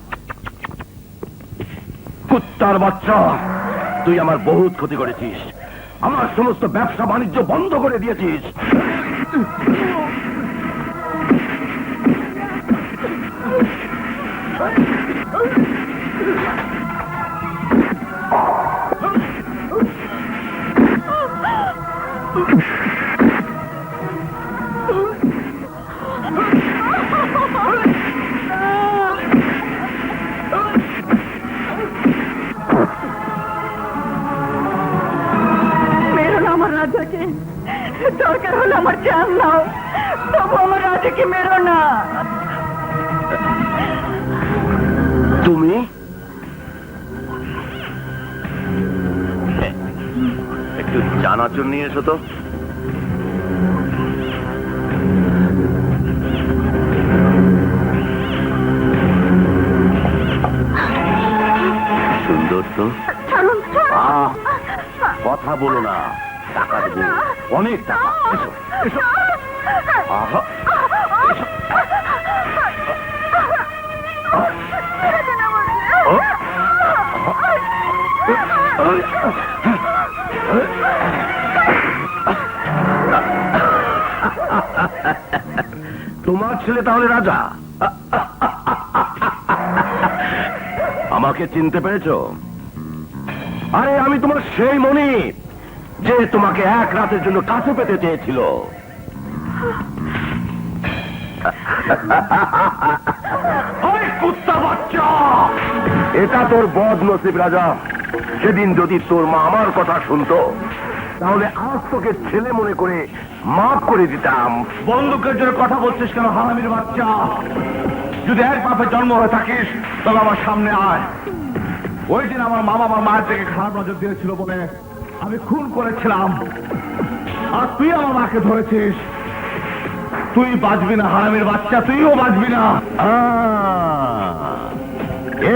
কুত্তার বাচ্চা, তুই আমার বহুত ক্ষতি করেছিস, আমার সমস্ত ব্যবসা বাণিজ্য বন্ধ করে দিয়েছিস। মেরো না আমার রাজাকে, দরকার হলে আমার জান নাও, তবু আমার রাজাকে মেরো না। তুমি চানাচুর নিয়ে এসো তো। সুন্দর তো। আহ, কথা বলো না, টাকা দেবো, অনেক টাকা। এসো এসো। আহা, এসো। তোমার ছেলে তাহলে রাজা? আমাকে চিনতে পেরেছো? আরে আমি তোমার সেই মনি যে তোমাকে এক রাতের জন্য কাছে পেতে চেয়েছিল। ওই কুত্তা বাচ্চা, এটা তোর বদনসিব রাজা। সেদিন যদি তোর মা আমার কথা শুনতো তাহলে আজ তোকে ছেলে মনে করে মাফ করে দিতাম। বন্দুকের জন্য কথা বলছিস কেন হারামির বাচ্চা? যদি এক পাপে জন্ম হয়ে থাকিস তবে আমার সামনে আয়। ওই দিন আমার মামা আমার মায়ের থেকে খারাপ নজর দিয়েছিল বলে আমি খুন করেছিলাম, আর তুই আমার মাকে ধরেছিস। তুই বাঁচবি না হারামির বাচ্চা, তুইও বাঁচবি না।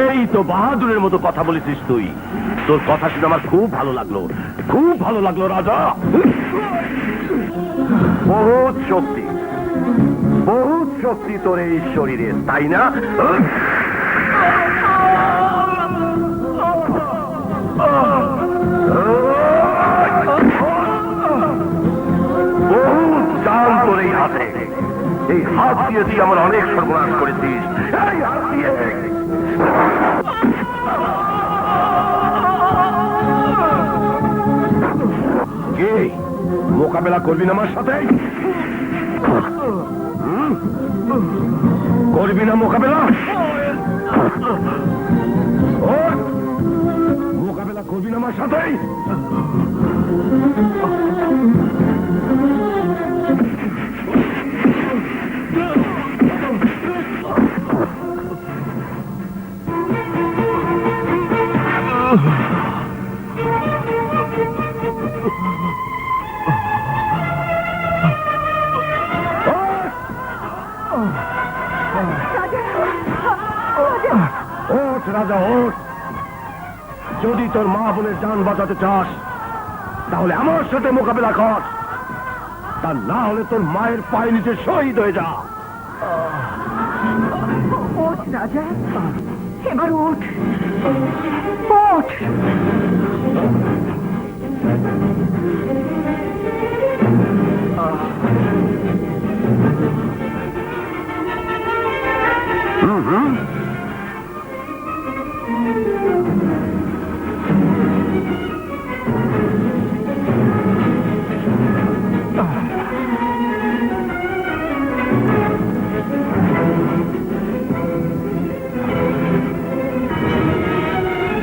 এই তো বাহাদুরের মতো কথা বলেছিস তুই। তোর কথা শুনে আমার খুব ভালো লাগলো, খুব ভালো লাগলো রাজা। বহুত শক্তি, বহুত শক্তি তোর এই শরীরে, তাই না? বহুত জান তোর এই হাতে। এই হাত দিয়ে তুই আমার অনেক সর্বনাশ করেছিস। এই হাত দিয়ে কে মোকাবেলা করবি না আমার সাথে? করবি না মোকাবেলা? মোকাবেলা করবি না আমার সাথে? ওঠ রাজা, ওঠ। যদি তোর মা বোনের জান বাঁচাতে চাস তাহলে আমার সাথে মোকাবেলা কর, তা না হলে তোর মায়ের পায়ে নিচে শহীদ হয়ে যা। ওঠ রাজা, এবার ওঠ, ওঠ।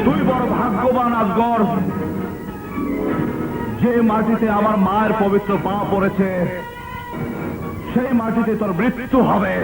তুই বড় ভাগ্যবান আজগর, যে মাটিতে আমার মায়ের পবিত্র পা পড়েছে সেই মাটিতে তোর মৃত্যু হবে।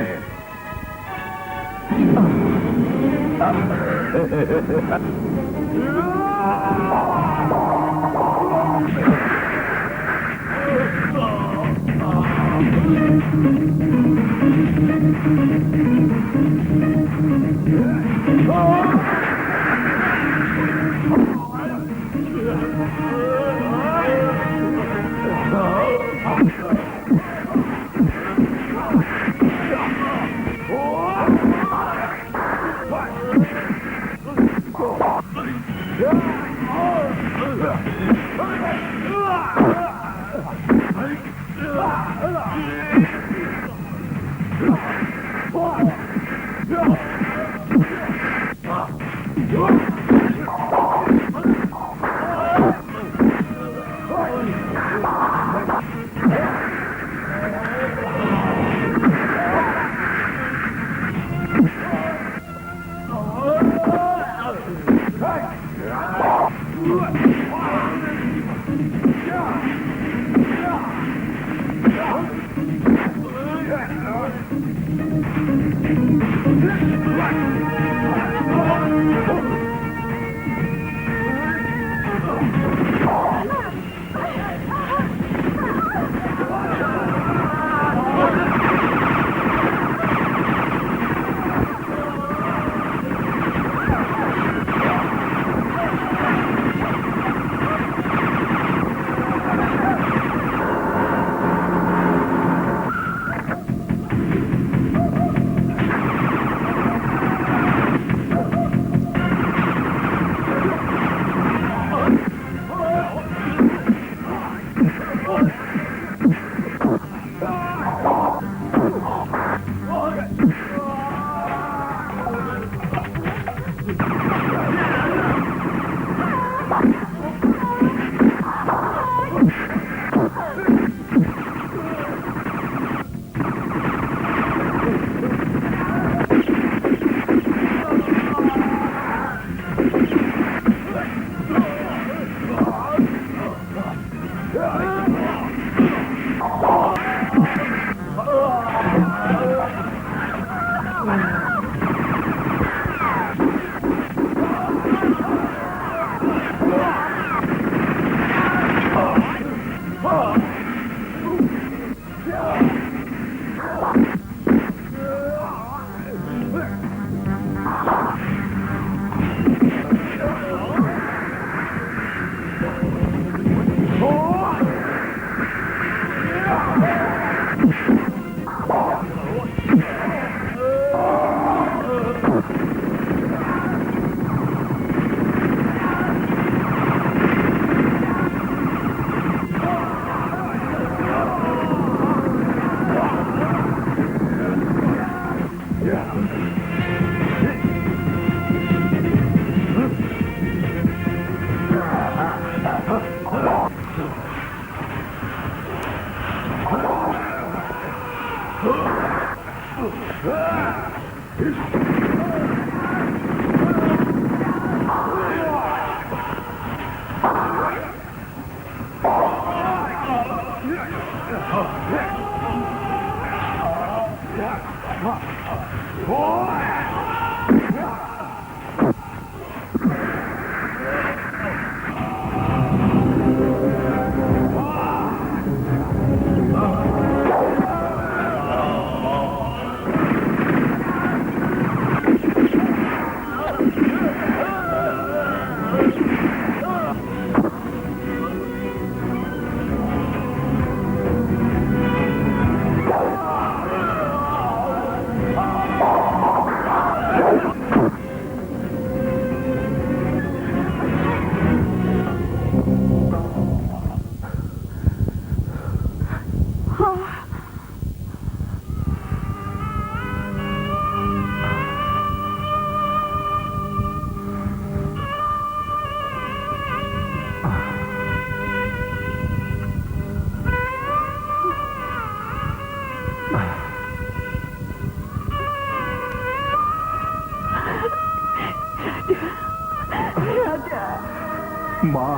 মা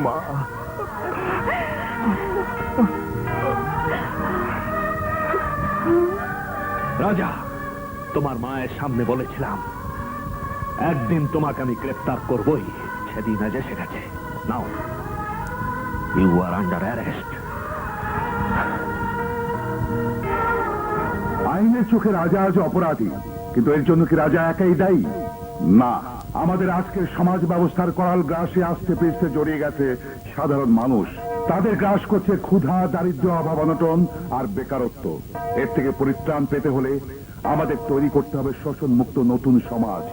মা রাজা, তোমার মায়ের সামনে বলেছিলাম একদিন তোমাকে আমি গ্রেপ্তার করবই, সেদিন আজ এসে গেছে। নাও, ইউ আর আন্ডার অ্যারেস্ট। আইনের চোখে রাজা আজ অপরাধী, কিন্তু এর জন্য কি রাজা একাই দায়ী? না, আমাদের আজকের সমাজ ব্যবস্থার করাল গ্রাসে আস্তে পৃষ্ঠে জড়িয়ে গেছে সাধারণ মানুষ। তাদের গ্রাস করছে ক্ষুধা, দারিদ্র্য, অভাব, অনটন আর বেকারত্ব। এর থেকে পরিত্রাণ পেতে হলে আমাদের তৈরি করতে হবে শোষণ মুক্ত নতুন সমাজ।